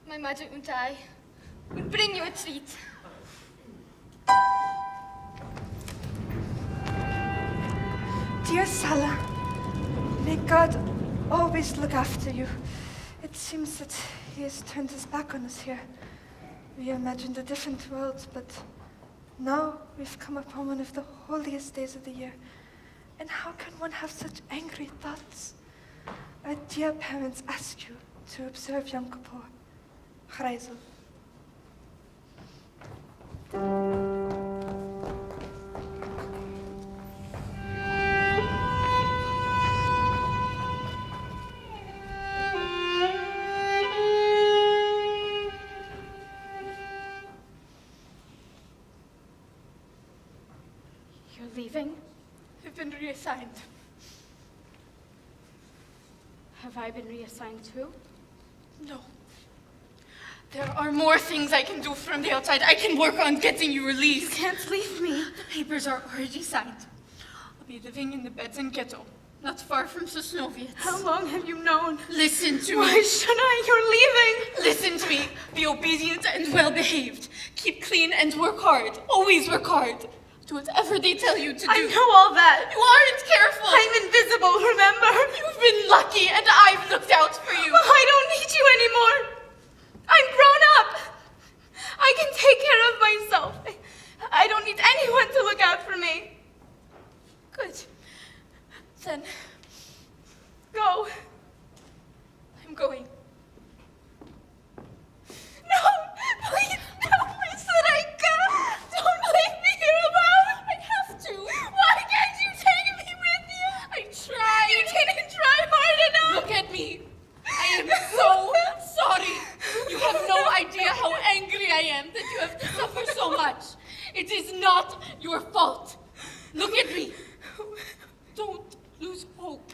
my mother and I. We'll bring you a treat.
Dear Sala, may God always look after you. It seems that he has turned his back on us here. We imagined a different world, but now we've come upon one of the holiest days of the year. And how can one have such angry thoughts? Our dear parents ask you to observe Yom Kippur. Chreisel.
You're leaving?
You've been reassigned.
Have I been reassigned too?
No. There are more things I can do from the outside. I can work on getting you released.
You can't leave me.
The papers are already signed. I'll be living in the Bedzen ghetto, not far from Sosnowiec.
How long have you known?
Listen to me.
Why should I? You're leaving.
Listen to me. Be obedient and well-behaved. Keep clean and work hard. Always work hard. Do whatever they tell you to do.
I know all that.
You aren't careful.
I'm invisible, remember?
You've been lucky, and I've looked out for you.
Well, I don't need you anymore. I'm grown up. I can take care of myself. I don't need anyone to look out for me.
Good. Then,
Go.
I'm going.
No, please, no, I said I can't. Don't leave me here alone.
I have to.
Why can't you take me with you?
I tried.
You didn't try hard enough.
Look at me. I am so sorry. You have no idea how angry I am that you have to suffer so much. It is not your fault. Look at me. Don't lose hope.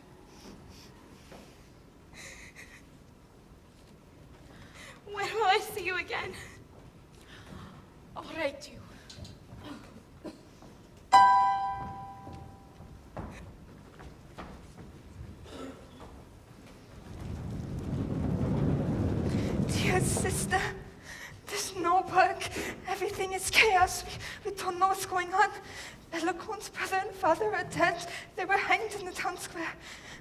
When will I see you again?
I'll write to you.
sister. There's no work. Everything is chaos. We don't know what's going on. Belacon's brother and father are dead. They were hanged in the town square.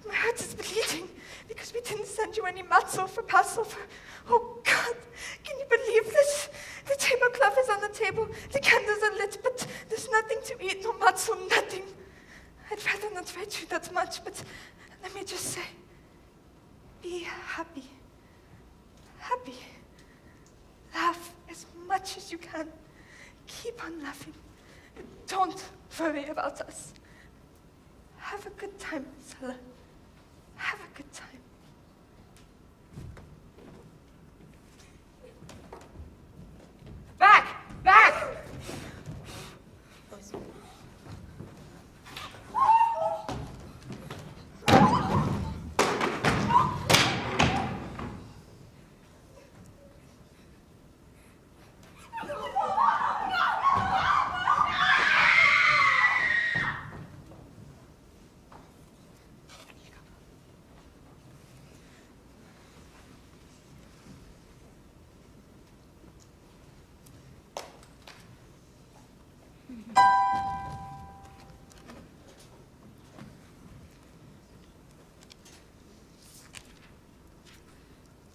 My heart is bleeding because we didn't send you any matzo for Passover. Oh, God, can you believe this? The tablecloth is on the table, the candles are lit, but there's nothing to eat, no matzo, nothing. I'd rather not write you that much, but let me just say, be happy. Happy. Laugh as much as you can. Keep on laughing. Don't worry about us. Have a good time, Sala. Have a good time.
Back! Back!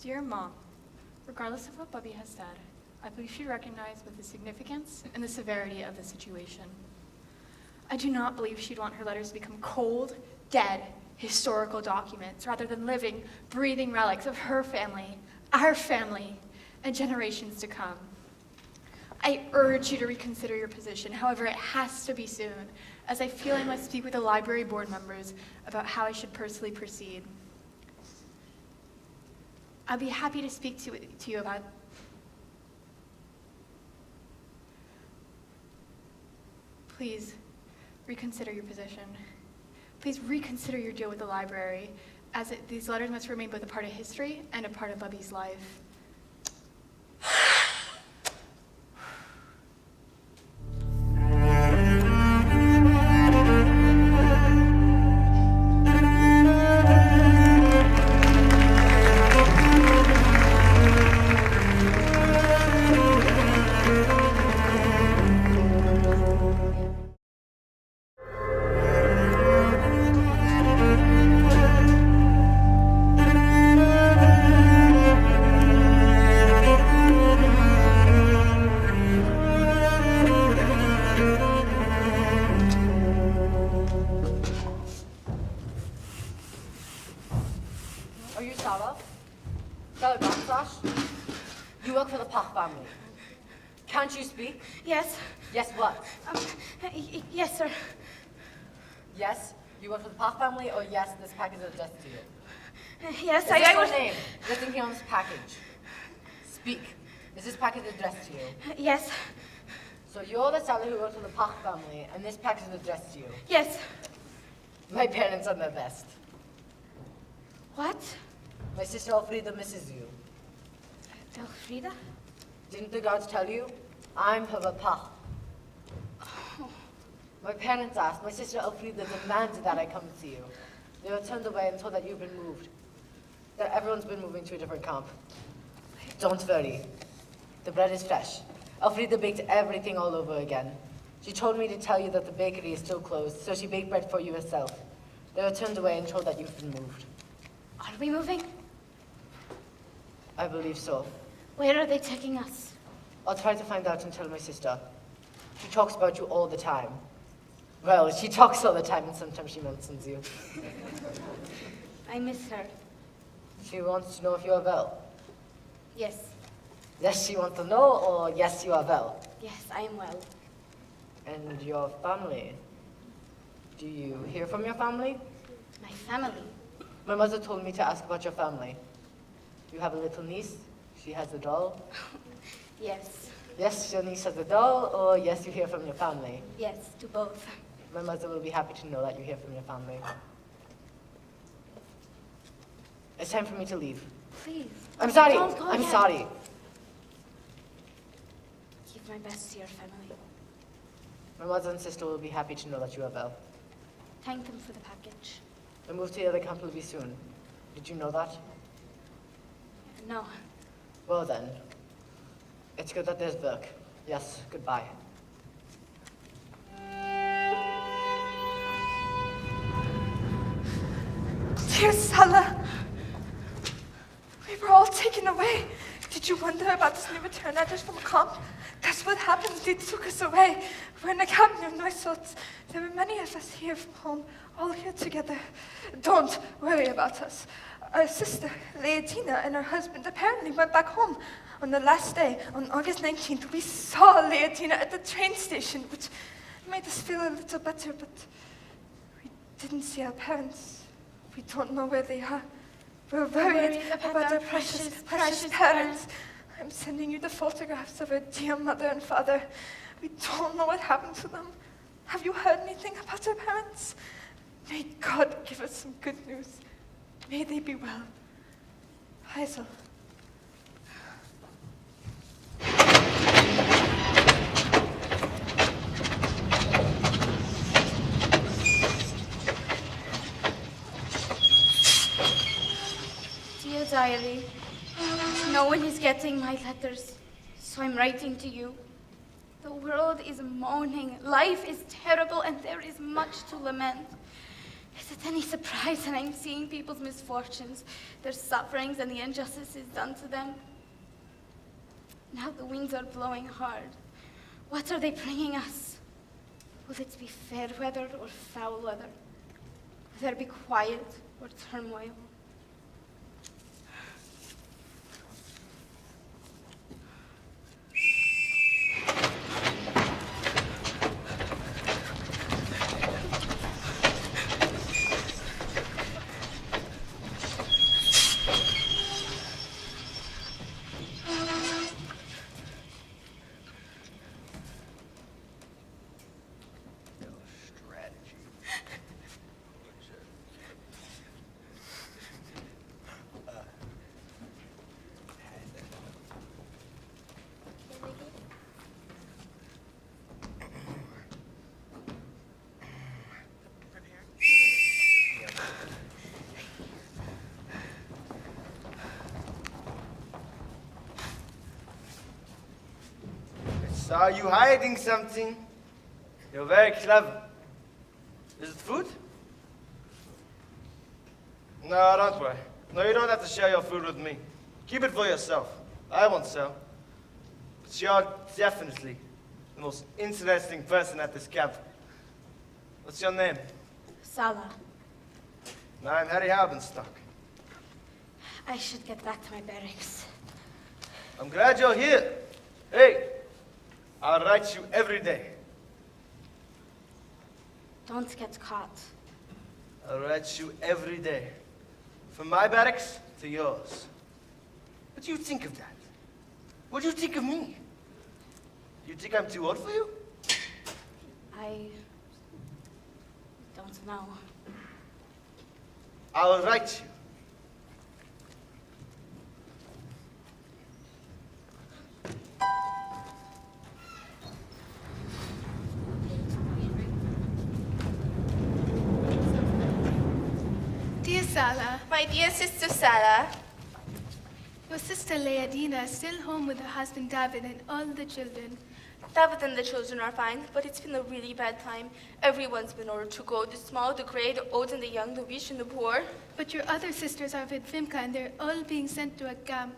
Dear Mom, regardless of what Bubby has said, I believe she recognized both the significance and the severity of the situation. I do not believe she'd want her letters to become cold, dead, historical documents rather than living, breathing relics of her family, our family, and generations to come. I urge you to reconsider your position, however, it has to be soon, as I feel I must speak with the library board members about how I should personally proceed. I'd be happy to speak to you about... Please, reconsider your position. Please reconsider your deal with the library, as these letters must remain both a part of history and a part of Bubby's life.
Are you Sala? Sala Gonsash? You work for the Pach family. Can't you speak?
Yes.
Yes, what?
Yes, sir.
Yes, you work for the Pach family, or yes, this package is addressed to you?
Yes,
Is
I
this
was...
your name written here on this package? Speak. Is this package addressed to you?
Yes.
So you're the Sala who works for the Pach family, and this package is addressed to you?
Yes.
My parents are their best.
What?
My sister Elfrida misses you.
Elfrida?
Didn't the guards tell you? I'm her papa. My parents asked. My sister Elfrida demanded that I come see you. They were turned away and told that you've been moved. That everyone's been moving to a different camp. Don't worry. The bread is fresh. Elfrida baked everything all over again. She told me to tell you that the bakery is still closed, so she baked bread for you herself. They were turned away and told that you've been moved.
Are we moving?
I believe so.
Where are they taking us?
I'll try to find out and tell my sister. She talks about you all the time. Well, she talks all the time and sometimes she mentions you.
I miss her.
She wants to know if you are well.
Yes.
Yes, she wants to know, or yes, you are well.
Yes, I am well.
And your family? Do you hear from your family?
My family?
My mother told me to ask about your family. You have a little niece? She has a doll?
Yes.
Yes, your niece has a doll, or yes, you hear from your family?
Yes, to both.
My mother will be happy to know that you hear from your family. It's time for me to leave.
Please.
I'm sorry.
Don't go
I'm
yet.
sorry.
Give my best to your family.
My mother and sister will be happy to know that you are well.
Thank them for the package.
The move to the other camp will be soon. Did you know that?
No.
Well then, it's good that there's work. Yes, goodbye.
Dear Sala, we were all taken away. Did you wonder about this new return address from camp? That's what happened. They took us away. We're in a camp near Neustadt. There were many of us here from home, all here together. Don't worry about us. Our sister, Leotina, and her husband apparently went back home. On the last day, on August 19th, we saw Leotina at the train station, which made us feel a little better, but we didn't see our parents. We don't know where they are. We're worried about our precious parents. I'm sending you the photographs of our dear mother and father. We don't know what happened to them. Have you heard anything about our parents? May God give us some good news. May they be well. Heisel.
Dear diary, no one is getting my letters, so I'm writing to you. The world is mourning, life is terrible, and there is much to lament. Is it any surprise that I'm seeing people's misfortunes, their sufferings, and the injustices done to them? Now the winds are blowing hard. What are they bringing us? Will it be fair weather or foul weather? Will there be quiet or turmoil?
Are you hiding something? You're very clever. Is it food? No, don't worry. No, you don't have to share your food with me. Keep it for yourself. I won't sell. But you're definitely the most interesting person at this camp. What's your name?
Sala.
I'm Harry Halbenstock.
I should get back to my barracks.
I'm glad you're here. Hey, I'll write you every day.
Don't get caught.
I'll write you every day. From my barracks to yours. What do you think of that? What do you think of me? You think I'm too old for you?
I don't know.
I'll write you.
Dear Sala,
My dear sister Sala,
your sister Leadina is still home with her husband David and all the children.
David and the children are fine, but it's been a really bad time. Everyone's been ordered to go, the small, the great, the old and the young, the rich and the poor.
But your other sisters are with Vimka and they're all being sent to a camp.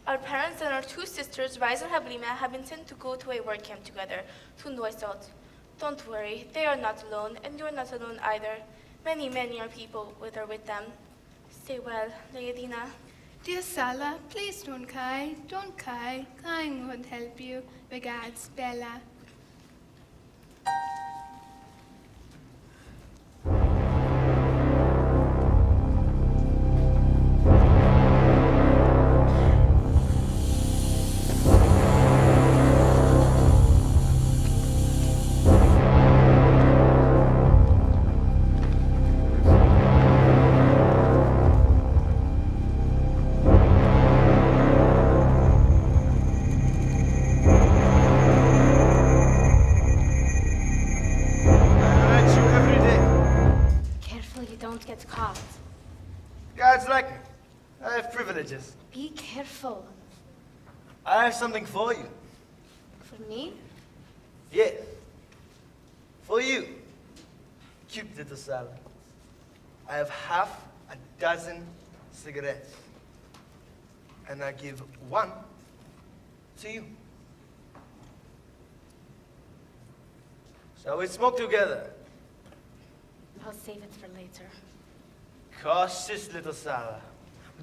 Our parents and our two sisters, Rise and Hablima, have been sent to go to a work camp together, to Neustadt. Don't worry, they are not alone, and you're not alone either. Many, many are people are with them. Stay well, Leadina.
Dear Sala, please don't cry. Don't cry. Crying won't help you. Regards, Bella.
Get caught.
Guys like me. I have privileges.
Be careful.
I have something for you.
For me?
Yeah. For you. Cute little Sala. I have half a dozen cigarettes. And I give one to you. Shall we smoke together?
I'll save it for later.
Cautious little Sala.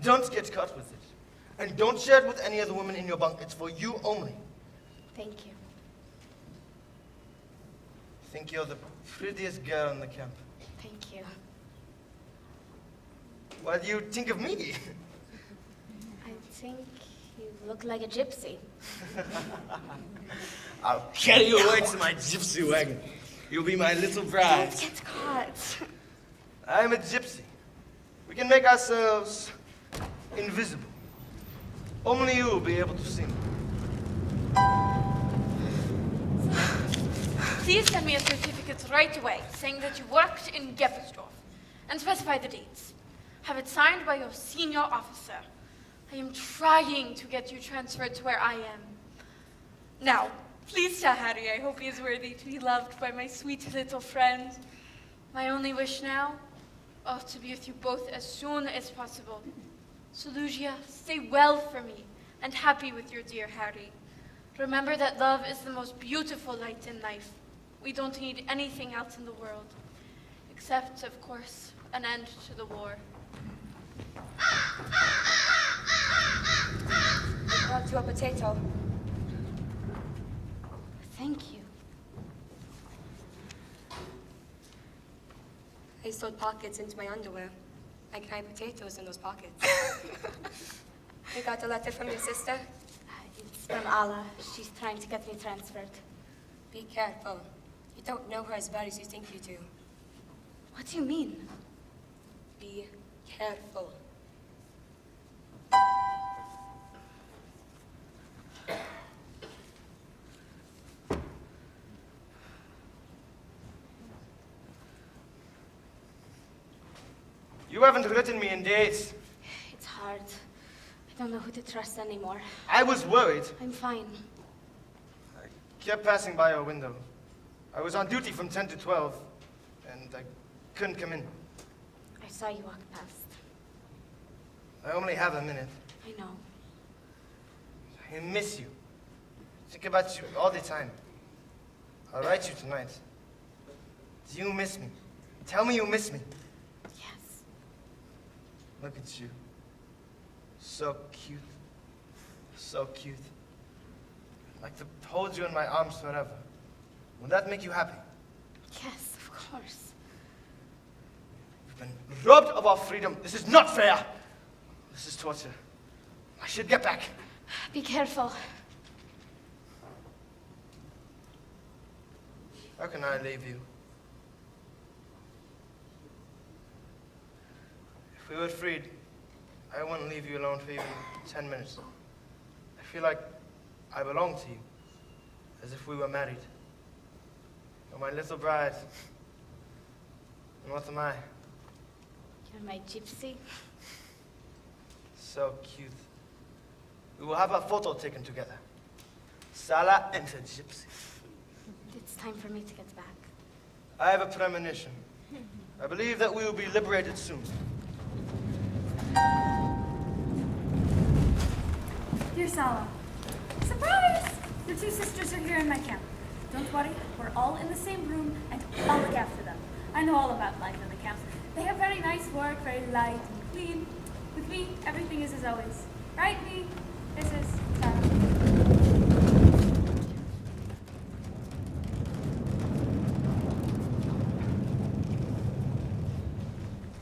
Don't get caught with it. And don't share it with any other woman in your bunk. It's for you only.
Thank you.
I think you're the prettiest girl in the camp.
Thank you.
What do you think of me?
I think you look like a gypsy.
I'll carry you away to my gypsy wagon. You'll be my little bride.
Don't get caught.
I'm a gypsy. We can make ourselves invisible. Only you will be able to see me.
Please send me a certificate right away saying that you worked in Geppersdorf and specify the dates. Have it signed by your senior officer. I am trying to get you transferred to where I am. Now, please tell Harry I hope he is worthy to be loved by my sweet little friend. My only wish now, to be with you both as soon as possible. So Lucia, stay well for me and happy with your dear Harry. Remember that love is the most beautiful light in life. We don't need anything else in the world, except, of course, an end to the war.
I brought you a potato.
Thank you.
I sewed pockets into my underwear. I can hide potatoes in those pockets. You got a letter from your sister?
It's from Allah. She's trying to get me transferred.
Be careful. You don't know her as bad as you think you do.
What do you mean?
Be careful.
You haven't written me in days.
It's hard. I don't know who to trust anymore.
I was worried.
I'm fine.
I kept passing by your window. I was on duty from 10 to 12, and I couldn't come in.
I saw you walk past.
I only have a minute.
I know.
I miss you. Think about you all the time. I'll write you tonight. Do you miss me? Tell me you miss me.
Yes.
Look at you. So cute. So cute. I'd like to hold you in my arms forever. Would that make you happy?
Yes, of course.
We've been robbed of our freedom. This is not fair. This is torture. I should get back.
Be careful.
How can I leave you? If we were freed, I wouldn't leave you alone for even 10 minutes. I feel like I belong to you, as if we were married. You're my little bride. And what am I?
You're my gypsy.
So cute. We will have a photo taken together. Sala and her gypsy.
It's time for me to get back.
I have a premonition. I believe that we will be liberated soon.
Dear Sala, surprise! Your two sisters are here in my camp. Don't worry, we're all in the same room and I'll look after them. I know all about life in the camps. They have very nice work, very light and clean. With me, everything is as always. Right, me? This is Sala.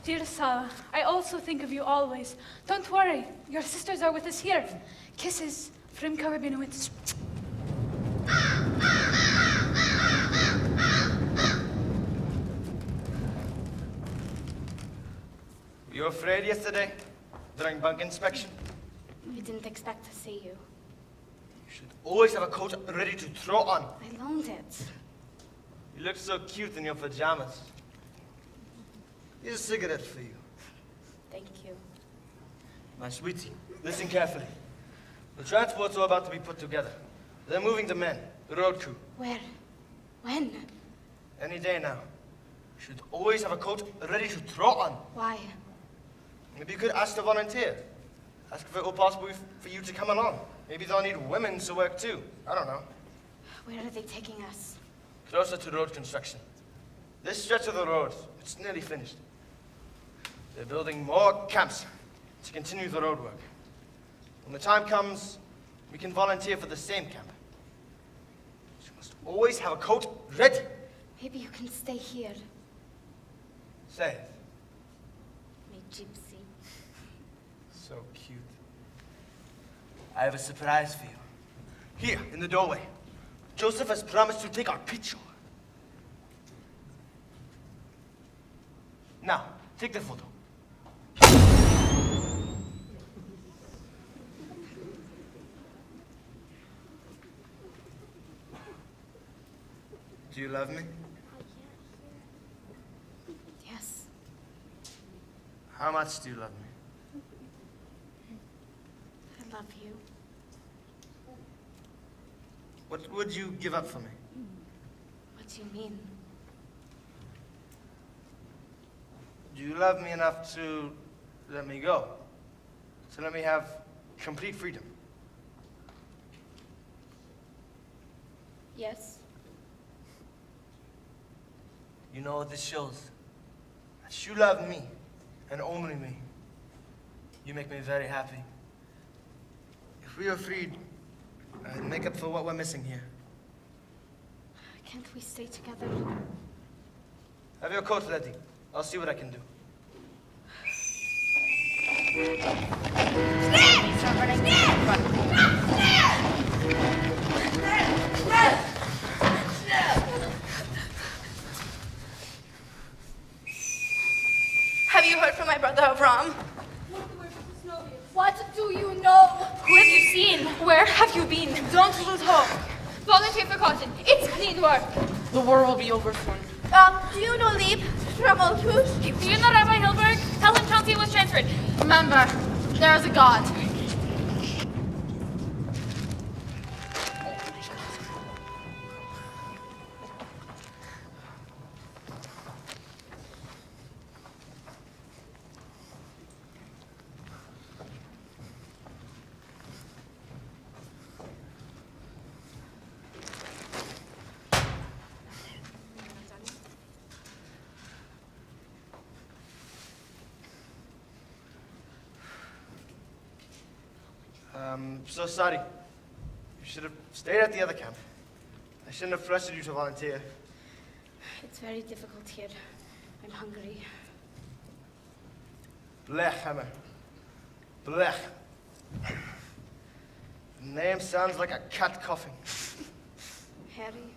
Dear Sala, I also think of you always. Don't worry, your sisters are with us here. Kisses from Karabinowitz.
Were you afraid yesterday during bunk inspection?
We didn't expect to see you.
You should always have a coat ready to throw on.
I loaned it.
You look so cute in your pajamas. Here's a cigarette for you.
Thank you.
My sweetie, listen carefully. The transports are about to be put together. They're moving the men, the road crew.
Where? When?
Any day now. You should always have a coat ready to throw on.
Why?
Maybe you could ask to volunteer. Ask if it were possible for you to come along. Maybe they'll need women to work too. I don't know.
Where are they taking us?
Closer to road construction. This stretch of the road, it's nearly finished. They're building more camps to continue the road work. When the time comes, we can volunteer for the same camp. You must always have a coat ready.
Maybe you can stay here.
Say it.
My gypsy.
So cute. I have a surprise for you. Here, in the doorway. Joseph has promised to take our picture. Now, take the photo. Do you love me?
Yes.
How much do you love me?
I love you.
What would you give up for me?
What do you mean?
Do you love me enough to let me go? To let me have complete freedom?
Yes.
You know what this shows? That you love me, and only me. You make me very happy. If we are freed, I'd make up for what we're missing here.
Can't we stay together?
Have your coat ready. I'll see what I can do.
Have you heard from my brother Avram?
What do you know?
Who have you seen? Where have you been?
Don't lose hope.
Volunteer for caution. It's clean work.
The war will be over soon.
Do you know Lieb from Olkush?
Do you know Rabbi Hilberg? Tell him Chauncey was transferred.
Remember, there is a God.
So sorry. You should have stayed at the other camp. I shouldn't have pressured you to volunteer.
It's very difficult here. I'm hungry.
Blech, Hammer. Blech. The name sounds like a cat coughing.
Harry?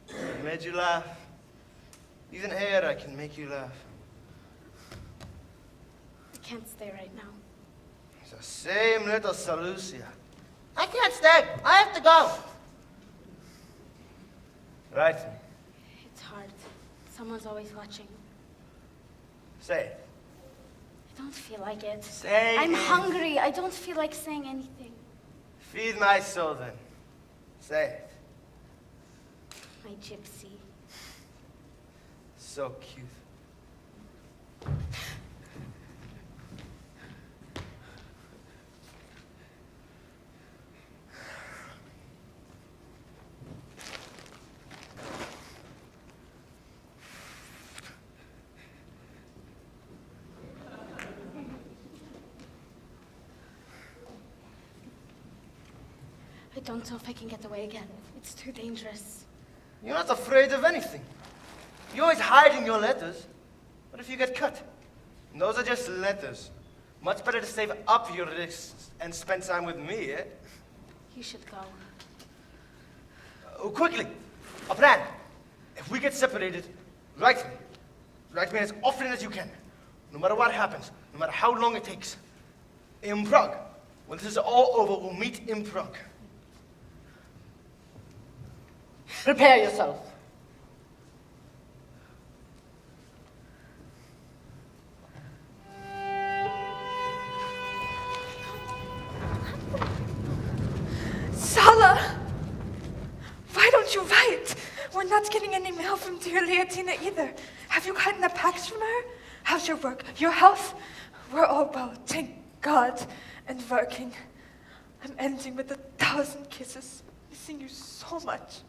I made you laugh. Even here, I can make you laugh.
I can't stay right now.
It's the same little Salusia. I can't stay. I have to go. Right.
It's hard. Someone's always watching.
Say it.
I don't feel like it.
Say
I'm
it.
hungry. I don't feel like saying anything.
Feed my soul then. Say it.
My gypsy.
So cute.
I don't know if I can get away again. It's too dangerous.
You're not afraid of anything. You're always hiding your letters. What if you get cut? And those are just letters. Much better to save up your risks and spend time with me, eh?
You should go.
Oh, quickly! A plan! If we get separated, write me. Write me as often as you can. No matter what happens, no matter how long it takes. In Prague. When this is all over, we'll meet in Prague.
Prepare yourself.
We're not getting any mail from dear Leotina either. Have you gotten a pax from her? How's your work? Your health? We're all well, thank God, and working. I'm ending with 1,000 kisses. Missing you so much.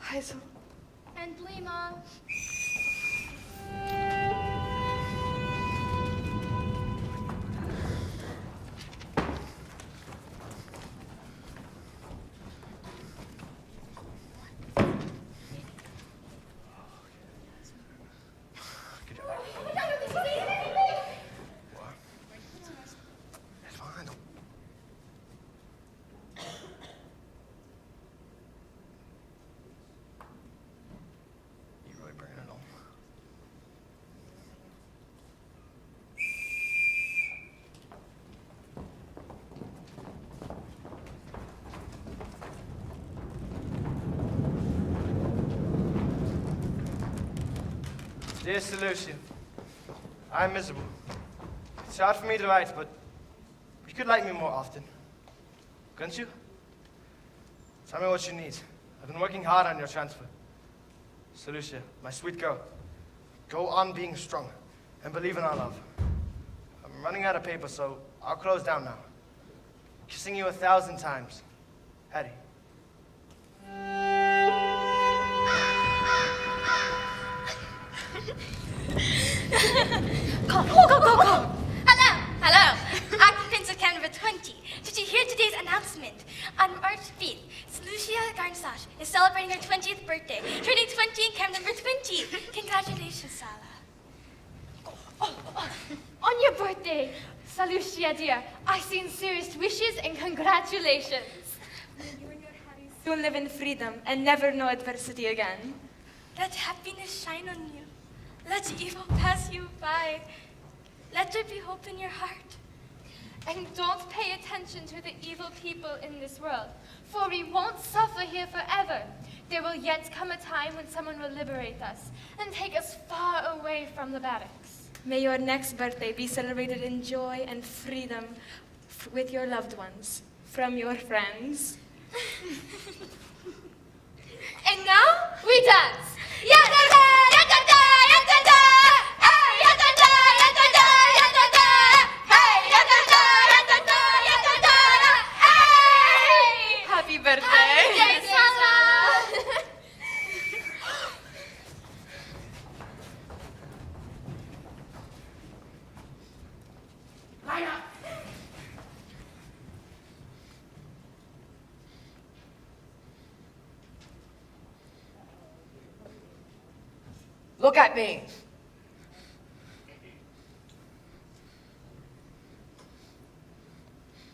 Hazel.
And Lima.
Dear Sir Lucia, I'm miserable. It's hard for me to write, but you could like me more often. Couldn't you? Tell me what you need. I've been working hard on your transfer. Sir Lucia, my sweet girl, go on being strong and believe in our love. I'm running out of paper, so I'll close down now. Kissing you 1,000 times. Hattie.
Go. Hello. Occupants of camp number 20. Did you hear today's announcement? On March 5th, Lucia Garnsach is celebrating her 20th birthday, turning 20 in camp number 20. Congratulations, Sala.
On your birthday, Salucia dear, I sincerest wishes and congratulations.
You and your Hattie soon live in freedom and never know adversity again.
Let happiness shine on you. Let evil pass you by. Let there be hope in your heart.
And don't pay attention to the evil people in this world, for we won't suffer here forever. There will yet come a time when someone will liberate us and take us far away from the barracks.
May your next birthday be celebrated in joy and freedom with your loved ones, from your friends.
And now, we dance!
Yakata! Yakata! Yakata! Hey! Yakata! Yakata! Yakata! Hey! Yakata! Yakata! Yakata! Hey!
Happy birthday!
Happy birthday, Sala!
Line up! Look at me.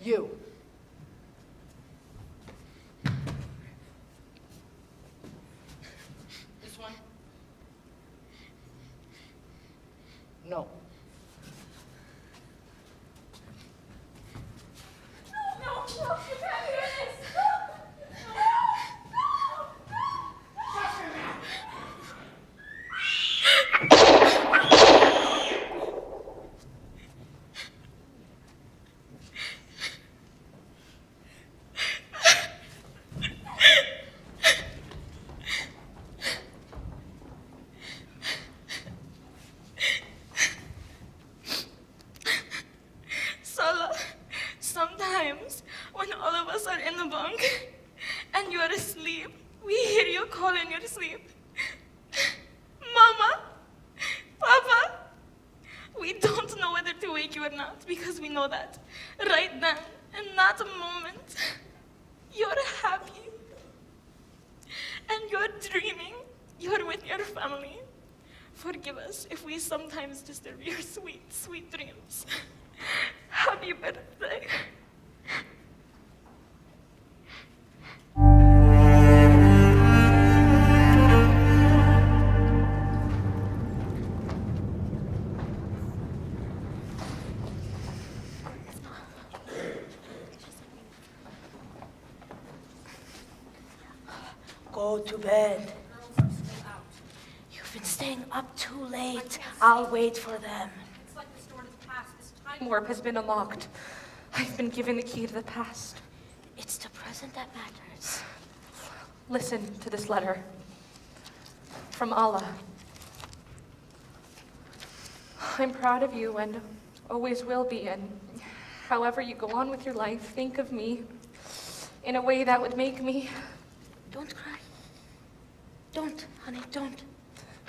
You. This one? No.
No, you can't hear this!
Sala, sometimes when all of us are in the bunk and you are asleep, we hear you call in your sleep. Mama, Papa, we don't know whether to wake you or not because we know that right then, in that moment, you're happy and you're dreaming you're with your family. Forgive us if we sometimes disturb your sweet, sweet dreams. Happy birthday.
Go to bed. You've been staying up too late. I'll wait for them.
It's like the storm has passed. This time warp has been unlocked. I've been given the key to the past.
It's the present that matters.
Listen to this letter. From Allah. I'm proud of you and always will be, and however you go on with your life, think of me in a way that would make me...
Don't cry. Don't, honey, don't.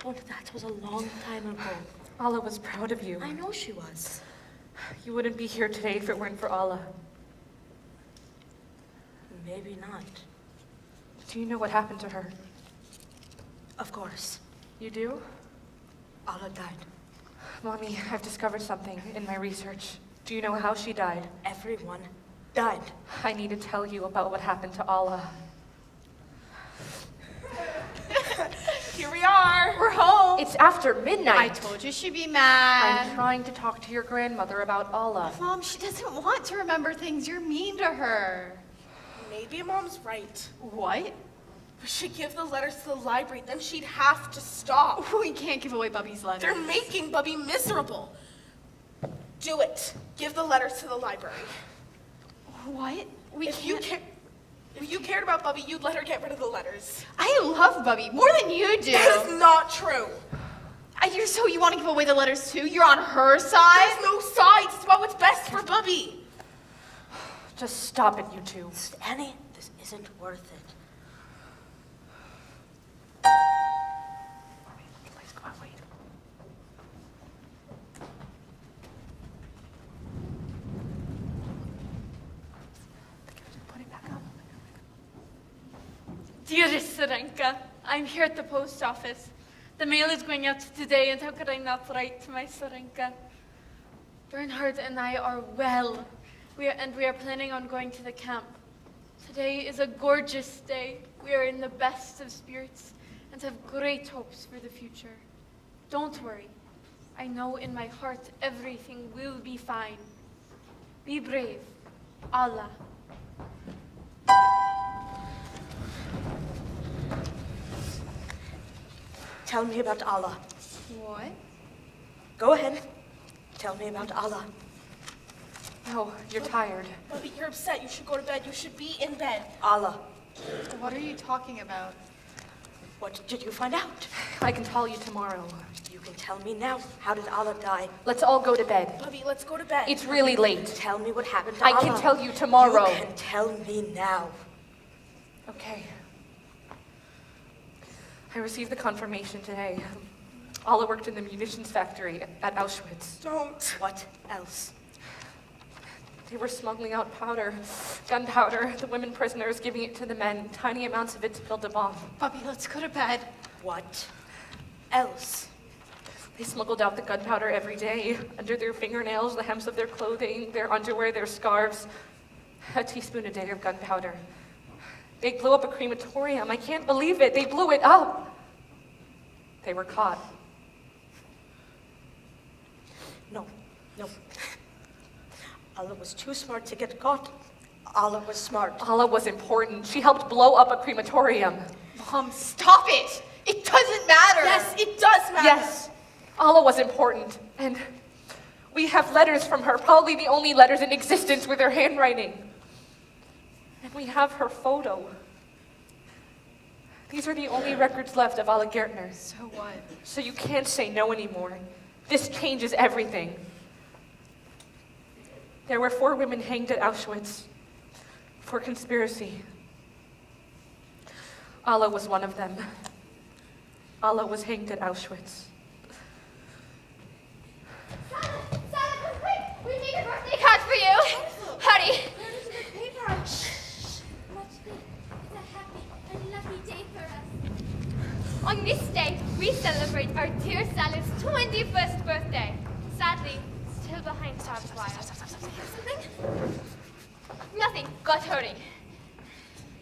Don't. That was a long time ago.
Allah was proud of you.
I know she was.
You wouldn't be here today if it weren't for Allah.
Maybe not.
Do you know what happened to her?
Of course.
You do?
Allah died.
Mommy, I've discovered something in my research. Do you know how she died?
Everyone died.
I need to tell you about what happened to Allah.
Here we are. We're home.
It's after midnight.
I told you she'd be mad.
I'm trying to talk to your grandmother about Allah.
Mom, she doesn't want to remember things. You're mean to her.
Maybe Mom's right.
What?
We should give the letters to the library, then she'd have to stop.
We can't give away Bubby's letters.
They're making Bubby miserable. Do it. Give the letters to the library.
What?
If you cared about Bubby, you'd let her get rid of the letters.
I love Bubby more than you do.
That is not true.
You want to give away the letters too? You're on her side?
There's no sides. It's about what's best for Bubby.
Just stop it, you two.
Annie, this isn't worth it.
Please go on, wait. Put it back up.
Dearest Sarenka, I'm here at the post office. The mail is going out today, and how could I not write to my Sarenka? Bernhard and I are well. We are planning on going to the camp. Today is a gorgeous day. We are in the best of spirits and have great hopes for the future. Don't worry. I know in my heart everything will be fine. Be brave. Allah.
Tell me about Allah.
What?
Go ahead. Tell me about Allah.
No, you're tired.
Bubby, you're upset. You should go to bed. You should be in bed.
Allah.
What are you talking about?
What did you find out?
I can tell you tomorrow.
You can tell me now. How did Allah die?
Let's all go to bed.
Bubby, let's go to bed.
It's really late.
Tell me what happened to
I
Allah.
can tell you tomorrow.
You can tell me now.
Okay. I received the confirmation today. Allah worked in the munitions factory at Auschwitz.
Don't.
What else?
They were smuggling out powder, gunpowder, the women prisoners, giving it to the men, tiny amounts of it to build a bomb.
Bubby, let's go to bed.
What else?
They smuggled out the gunpowder every day, under their fingernails, the hems of their clothing, their underwear, their scarves. A teaspoon a day of gunpowder. They blew up a crematorium. I can't believe it. They blew it up. They were caught.
No. Allah was too smart to get caught. Allah was smart.
Allah was important. She helped blow up a crematorium.
Mom, stop it! It doesn't matter!
Yes, it does matter.
Yes, Allah was important. And we have letters from her, probably the only letters in existence with her handwriting. And we have her photo. These are the only records left of Allah Gertner.
So what?
So you can't say no anymore. This changes everything. There were 4 women hanged at Auschwitz for conspiracy. Allah was one of them. Allah was hanged at Auschwitz.
Sala, come quick! We need a birthday card for you! Hurry! Shh! Watch me. It's a happy and lucky day for us. On this day, we celebrate our dear Sala's 21st birthday. Sadly, still behind barbed wire. Something? Nothing. God, hurry.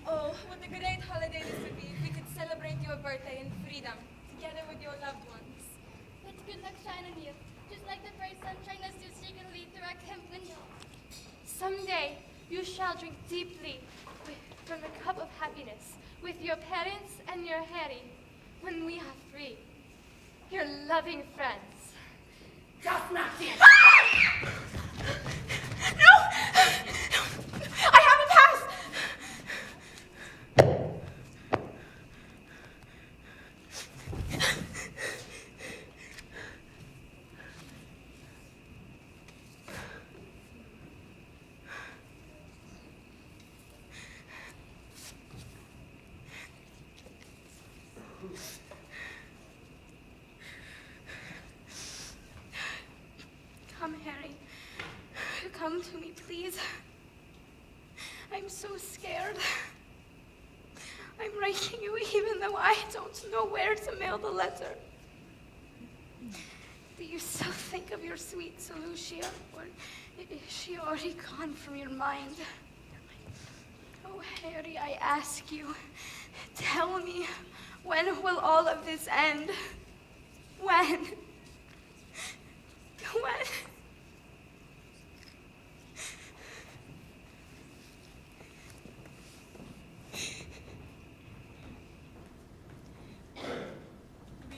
Oh, what a great holiday this would be if we could celebrate your birthday in freedom, together with your loved ones.
Let good luck shine on you, just like the bright sunshine that steals secretly through our camp window.
Someday, you shall drink deeply from the cup of happiness with your parents and your Harry when we are free. Your loving friends.
Just Maxie. Ah! No! I have a pass!
to me, please. I'm so scared. I'm writing you even though I don't know where to mail the letter. Do you still think of your sweet Lucia, or is she already gone from your mind? Oh, Harry, I ask you, tell me, when will all of this end? When? When?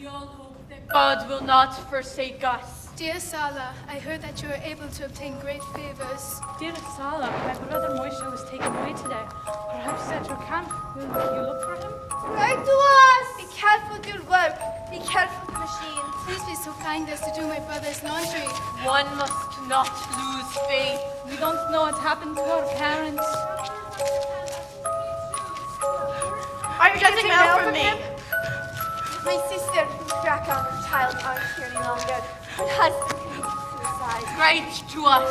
We all hope that God will not forsake us.
Dear Sala, I heard that you were able to obtain great favors.
Dear Sala, my brother Moishe was taken away today. Perhaps he's at your camp. Will you look for him?
Write to us! Be careful with your work. Be careful with the machine. Please be so kind as to do my brother's laundry.
One must not lose faith.
We don't know what happened to our parents.
Are you getting mail from me?
My sister, Draka, and her child aren't here any longer. Her husband committed suicide.
Write to us.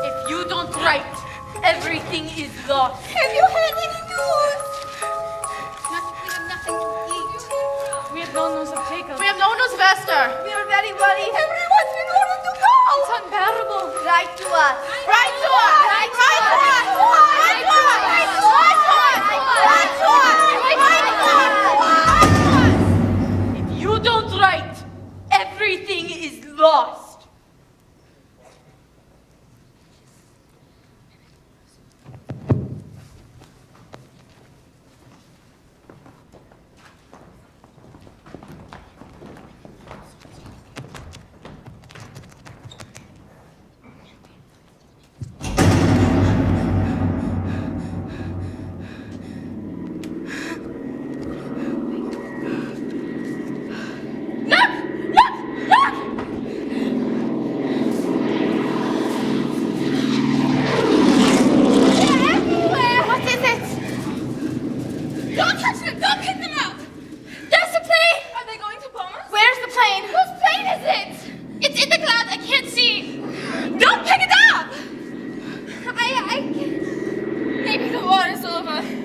If you don't write, everything is lost.
Have you heard any news? We have nothing to eat.
We have no news of Jacob.
We have no news of Esther.
We are very worried. Everyone's been ordered to go.
It's unbearable.
Write to us.
Write to us!
Write to us.
Write to us!
Write to us.
Write to us! Write to us!
If you don't write, everything is lost.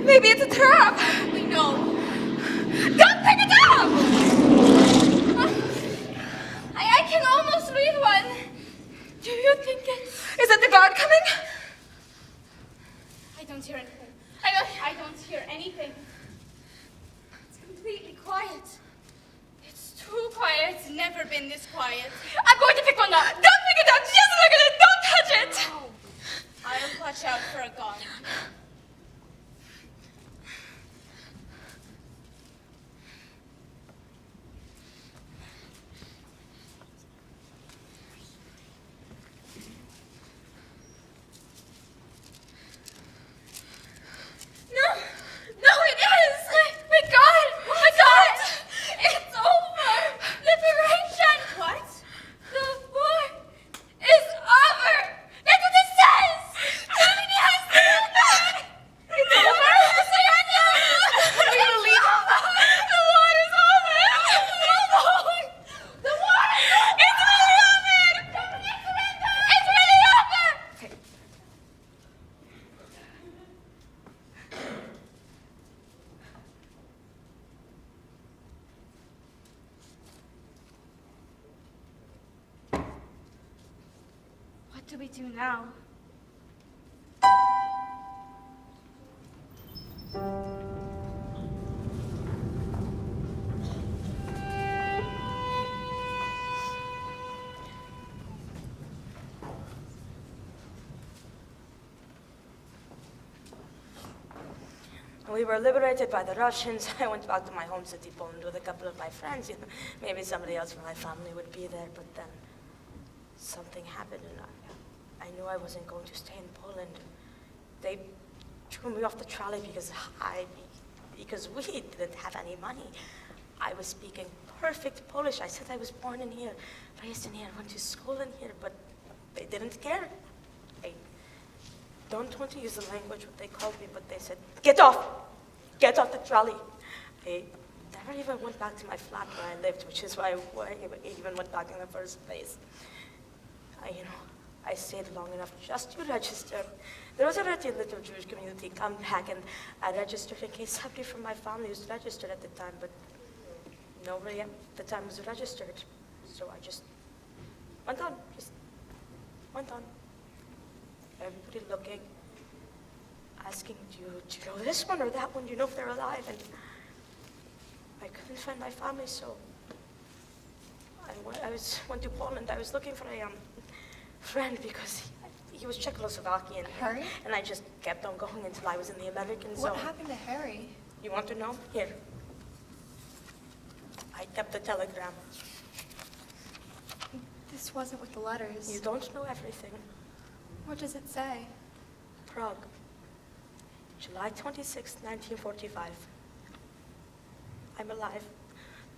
Maybe it's a trap.
We know.
Don't pick it up! I can almost read one. Do you think it's... Is it the guard coming?
I don't hear anything. I don't hear anything. It's completely quiet. It's too quiet. It's never been this quiet.
I'm going to pick one up. Don't pick it up. Just look at it. Don't touch it.
Oh, I'll watch out for a guard.
What do we do now?
When we were liberated by the Russians, I went back to my home city, Poland, with a couple of my friends. You know, maybe somebody else from my family would be there, but then something happened, and I knew I wasn't going to stay in Poland. They threw me off the trolley because we didn't have any money. I was speaking perfect Polish. I said I was born in here, raised in here, went to school in here, but they didn't care. I don't want to use the language what they called me, but they said, get off the trolley. I never even went back to my flat where I lived, which is why I even went back in the first place. I stayed long enough just to register. There was already a little Jewish community come back, and I registered in case somebody from my family was registered at the time, but nobody at the time was registered. So I just went on, Everybody looking, asking, do you know this one or that one? Do you know if they're alive? And I couldn't find my family, so I went to Poland. I was looking for a friend because he was Czechoslovakian.
Harry?
And I just kept on going until I was in the American zone.
What happened to Harry?
You want to know? Here. I kept the telegram.
This wasn't with the letters.
You don't know everything.
What does it say?
Prague, July 26, 1945. I'm alive.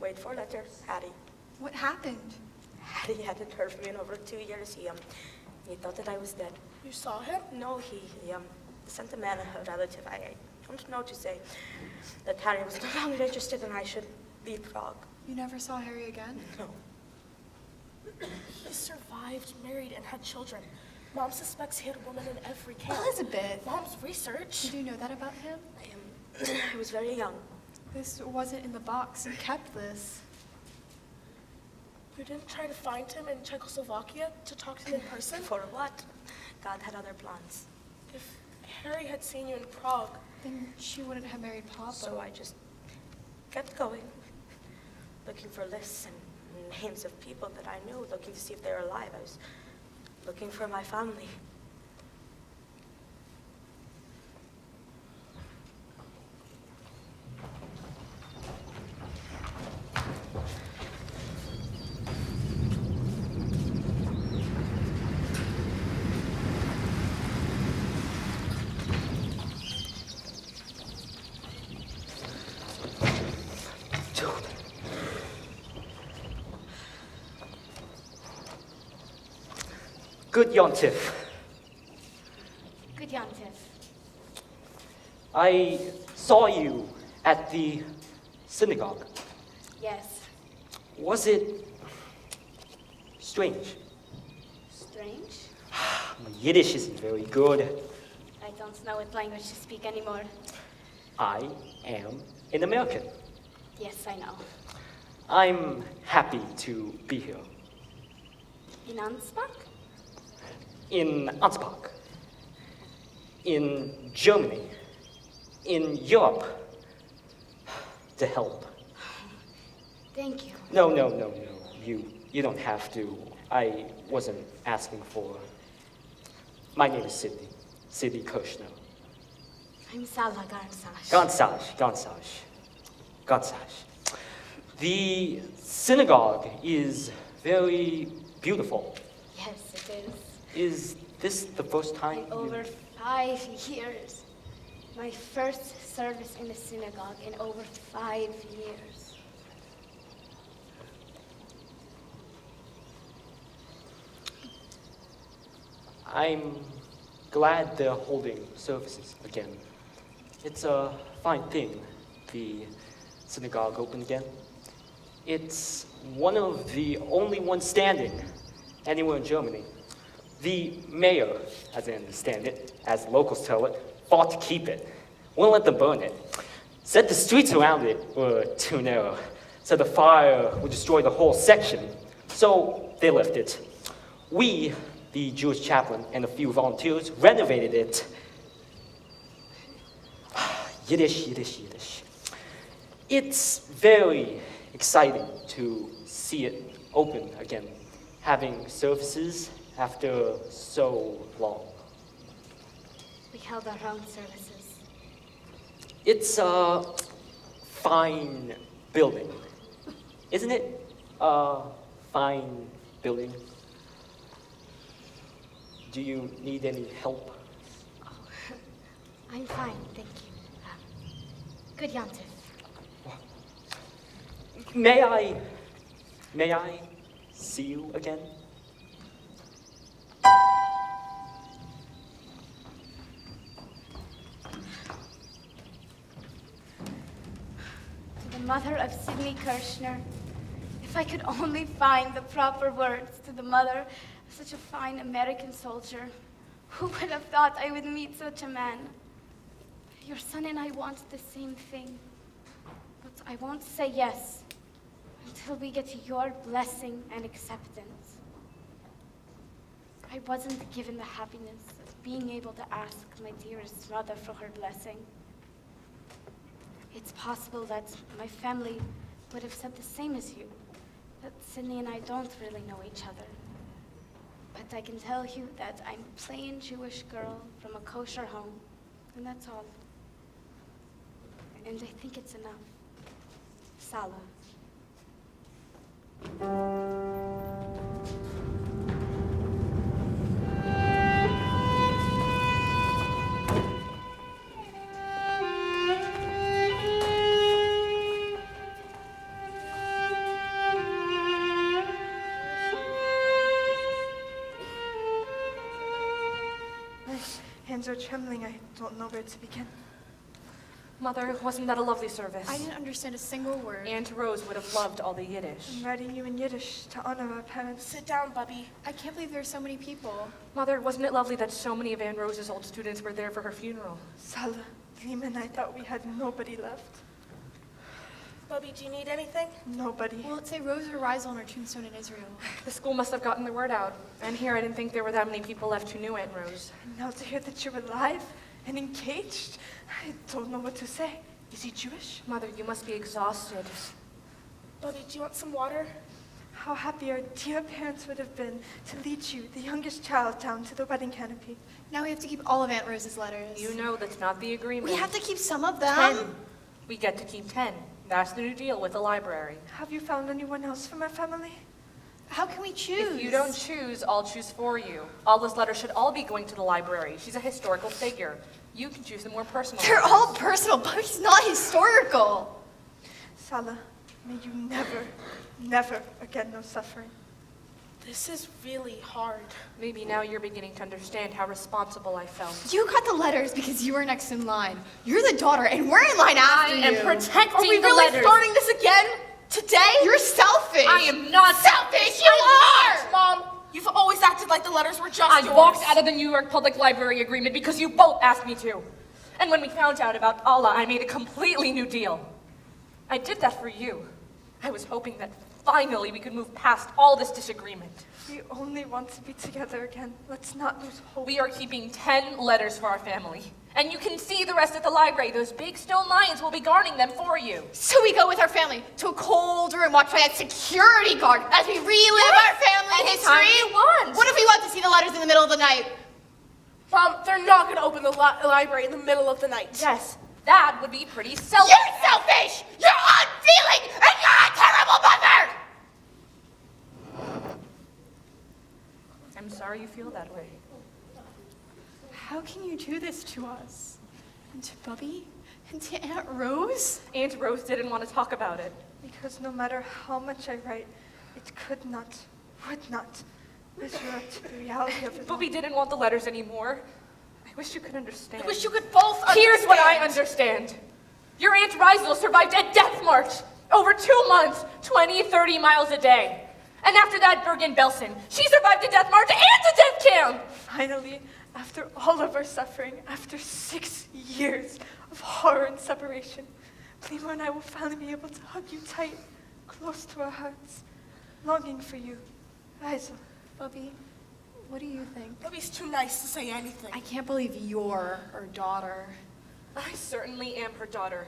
Wait for letter, Harry.
What happened?
Harry hadn't heard from me in over 2 years. He thought that I was dead.
You saw him?
No, he sent a man, a relative. I don't know to say that Harry was no longer interested and I should leave Prague.
You never saw Harry again?
No.
He survived, married, and had children. Mom suspects he had a woman in every camp.
Elizabeth!
Mom's research.
Did you know that about him?
I was very young.
This wasn't in the box. You kept this.
You didn't try to find him in Czechoslovakia to talk to him in person?
For what? God had other plans.
If Harry had seen you in Prague,
then she wouldn't have married Papa.
So I just kept going, looking for lists and names of people that I knew, looking to see if they were alive. I was looking for my family.
Good Yontif.
Good Yontif.
I saw you at the synagogue.
Yes.
Was it strange?
Strange?
My Yiddish isn't very good.
I don't know what language to speak anymore.
I am an American.
Yes, I know.
I'm happy to be here.
In Ansbach?
In Ansbach. In Germany. In Europe. To help.
Thank you.
No. You don't have to. I wasn't asking for. My name is Sidney. Sidney Kirshner.
I'm Sala Gansage.
Gansage. The synagogue is very beautiful.
Yes, it is.
Is this the first time
In over 5 years. My first service in the synagogue in over 5 years.
I'm glad they're holding services again. It's a fine thing, the synagogue open again. It's one of the only ones standing anywhere in Germany. The mayor, as I understand it, as locals tell it, fought to keep it. Wouldn't let them burn it. Said the streets around it were too narrow. Said the fire would destroy the whole section. So they left it. We, the Jewish chaplain and a few volunteers, renovated it. Yiddish. It's very exciting to see it open again, having services after so long.
We held our own services.
It's a fine building, isn't it? A fine building. Do you need any help?
Oh, I'm fine, thank you. Good Yontif.
May I see you again?
To the mother of Sidney Kirshner, if I could only find the proper words to the mother of
such a fine American soldier. Who would have thought I would meet such a man? Your son and I want the same thing. But I won't say yes until we get your blessing and acceptance. I wasn't given the happiness of being able to ask my dearest mother for her blessing. It's possible that my family would have said the same as you, that Sydney and I don't really know each other. But I can tell you that I'm a plain Jewish girl from a kosher home, and that's all. And I think it's enough. Sala.
Hands are trembling. I don't know where to begin.
Mother, wasn't that a lovely service?
I didn't understand a single word.
Aunt Rose would have loved all the Yiddish.
I'm writing you in Yiddish to honor our parents.
Sit down, Bubby.
I can't believe there are so many people.
Mother, wasn't it lovely that so many of Aunt Rose's old students were there for her funeral?
Sala, Lima and I thought we had nobody left.
Bubby, do you need anything?
Nobody.
Well, let's say Rose or Rizal on our tombstone in Israel.
The school must have gotten the word out. And here I didn't think there were that many people left who knew Aunt Rose.
And now to hear that you're alive and engaged, I don't know what to say. Is he Jewish?
Mother, you must be exhausted.
Bubby, do you want some water?
How happy our dear parents would have been to lead you, the youngest child, down to the wedding canopy.
Now we have to keep all of Aunt Rose's letters.
You know that's not the agreement.
We have to keep some of them.
10. We get to keep 10. That's the new deal with the library.
Have you found anyone else from our family?
How can we choose?
If you don't choose, I'll choose for you. Alla's letters should all be going to the library. She's a historical figure. You can choose the more personal
They're
ones.
all personal, but he's not historical.
Sala, may you never, never again know suffering.
This is really hard.
Maybe now you're beginning to understand how responsible I felt.
You got the letters because you were next in line. You're the daughter, and we're in line after you.
I am protecting
Are we
the
really
letters.
starting this again? Today? You're selfish.
I am not
selfish. You are.
Mom, you've always acted like the letters were just
I
yours.
walked out of the New York Public Library agreement because you both asked me to. And when we found out about Allah, I made a completely new deal. I did that for you. I was hoping that finally we could move past all this disagreement.
We only want to be together again. Let's not lose hope.
We are keeping 10 letters for our family. And you can see the rest at the library. Those big stone lions will be guarding them for you.
So we go with our family to a cold room watched by that security guard as we relive our family history.
You want.
What if we want to see the letters in the middle of the night?
Mom, they're not going to open the library in the middle of the night.
Yes, that would be pretty selfish.
You're selfish! You're unfeeling! And you're a terrible mother!
I'm sorry you feel that way.
How can you do this to us? And to Bubby? And to Aunt Rose?
Aunt Rose didn't want to talk about it.
Because no matter how much I write, it could not, would not resurrect the reality of it.
Bubby didn't want the letters anymore. I wish you could understand.
I wish you could both understand.
Here's what I understand. Your Aunt Rizal survived a death march over 2 months, 20, 30 miles a day. And after that, Bergen-Belsen, she survived a death march and a death camp.
Finally, after all of our suffering, after 6 years of horror and separation, Lima and I will finally be able to hug you tight, close to our hearts, longing for you. Rizal.
Bubby, what do you think?
Bubby's too nice to say anything.
I can't believe you're her daughter.
I certainly am her daughter.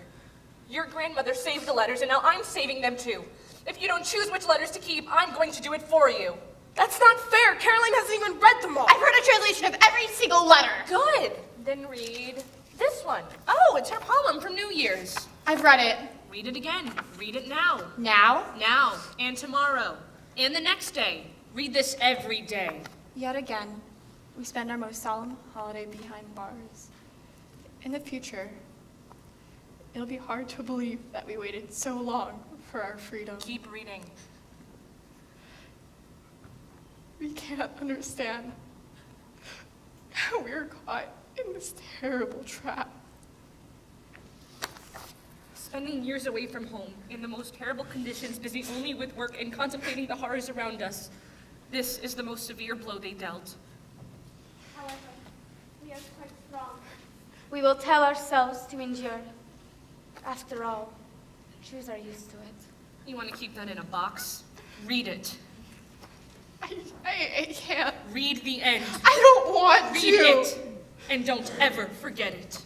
Your grandmother saved the letters, and now I'm saving them too. If you don't choose which letters to keep, I'm going to do it for you.
That's not fair. Caroline hasn't even read them all.
I've heard a translation of every single letter.
Good. Then read this one. Oh, it's her poem from New Year's.
I've read it.
Read it again. Read it now.
Now?
Now. And tomorrow. And the next day. Read this every day.
Yet again, we spend our most solemn holiday behind bars. In the future, it'll be hard to believe that we waited so long for our freedom.
Keep reading.
We can't understand how we were caught in this terrible trap.
Spending years away from home, in the most terrible conditions, busy only with work and contemplating the horrors around us. This is the most severe blow they dealt.
However, we are quite strong. We will tell ourselves to endure. After all, Jews are used to it.
You want to keep that in a box? Read it.
I can't.
Read the end.
I don't want
Read
to.
it, and don't ever forget it.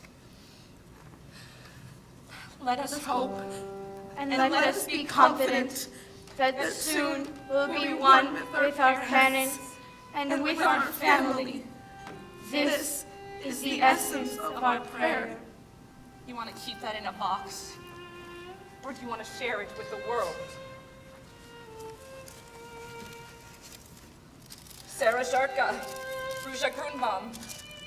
Let us hope,
And let us be confident that soon we'll be one with our parents and with our family. This is the essence of our prayer.
You want to keep that in a box? Or do you want to share it with the world? Sarah Jarka, Ruja Grunbaum,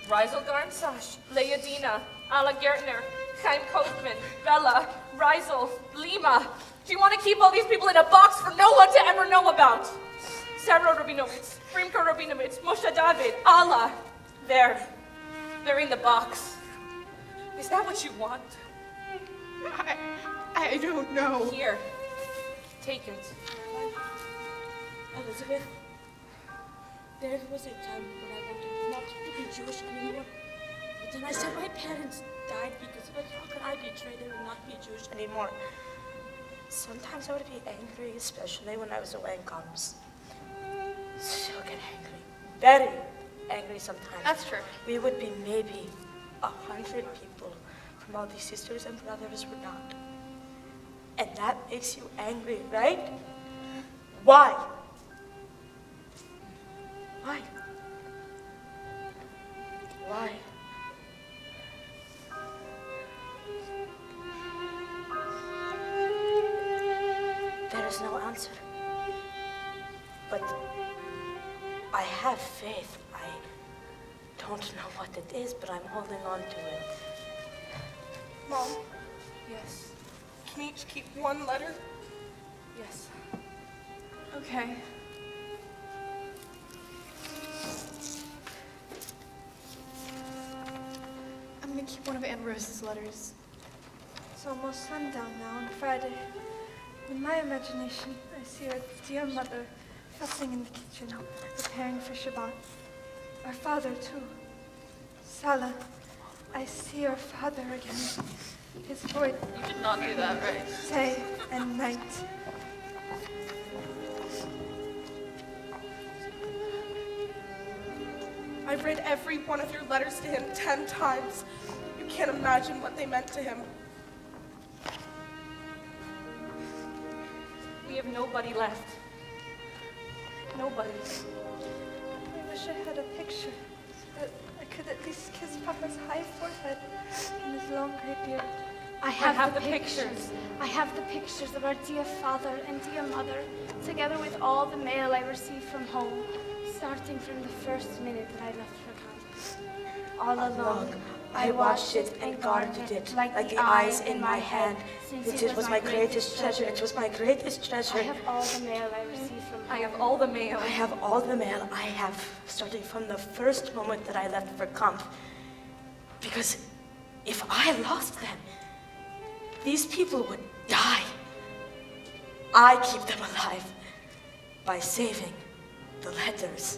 Reisel Garnsash, Leodina, Ala Gertner, Chaim Koopman, Bella, Reisel, Lima. Do you want to keep all these people in a box for no one to ever know about? Sarah Rabinovitz, Rimka Rabinovitz, Moshe David, Allah. They're in the box. Is that what you want?
I don't know.
Here, take it.
Elizabeth, there was a time when I wanted not to be Jewish anymore. But then I said my parents died because of it. How could I betray them and not be Jewish anymore?
Sometimes I would be angry, especially when I was away in camps. She'll get angry. Very angry sometimes.
That's true.
We would be maybe 100 people from all these sisters and brothers were not. And that makes you angry, right? Why? Why? Why? There is no answer. But I have faith. I don't know what it is, but I'm holding on to it.
Mom,
Yes.
can we each keep one letter?
Yes.
Okay. I'm gonna keep one of Aunt Rose's letters.
It's almost sundown now on Friday. In my imagination, I see our dear mother fussing in the kitchen, preparing for Shabbat. Our father, too. Sala, I see our father again. His voice.
You did not do that, right?
Day and night.
I've read every one of your letters to him 10 times. You can't imagine what they meant to him.
We have nobody left. Nobody.
I wish I had a picture so that I could at least kiss Papa's high forehead and his long gray beard.
I have the pictures. I have the pictures of our dear father and dear mother, together with all the mail I received from home, starting from the first minute that I left for camp. All along,
I watched it and guarded it like the eyes in my hand. It was my greatest treasure. It was my greatest treasure.
I have all the mail I received from home.
I have all the mail.
I have all the mail I have, starting from the first moment that I left for camp. Because if I lost them, these people would die. I keep them alive by saving the letters.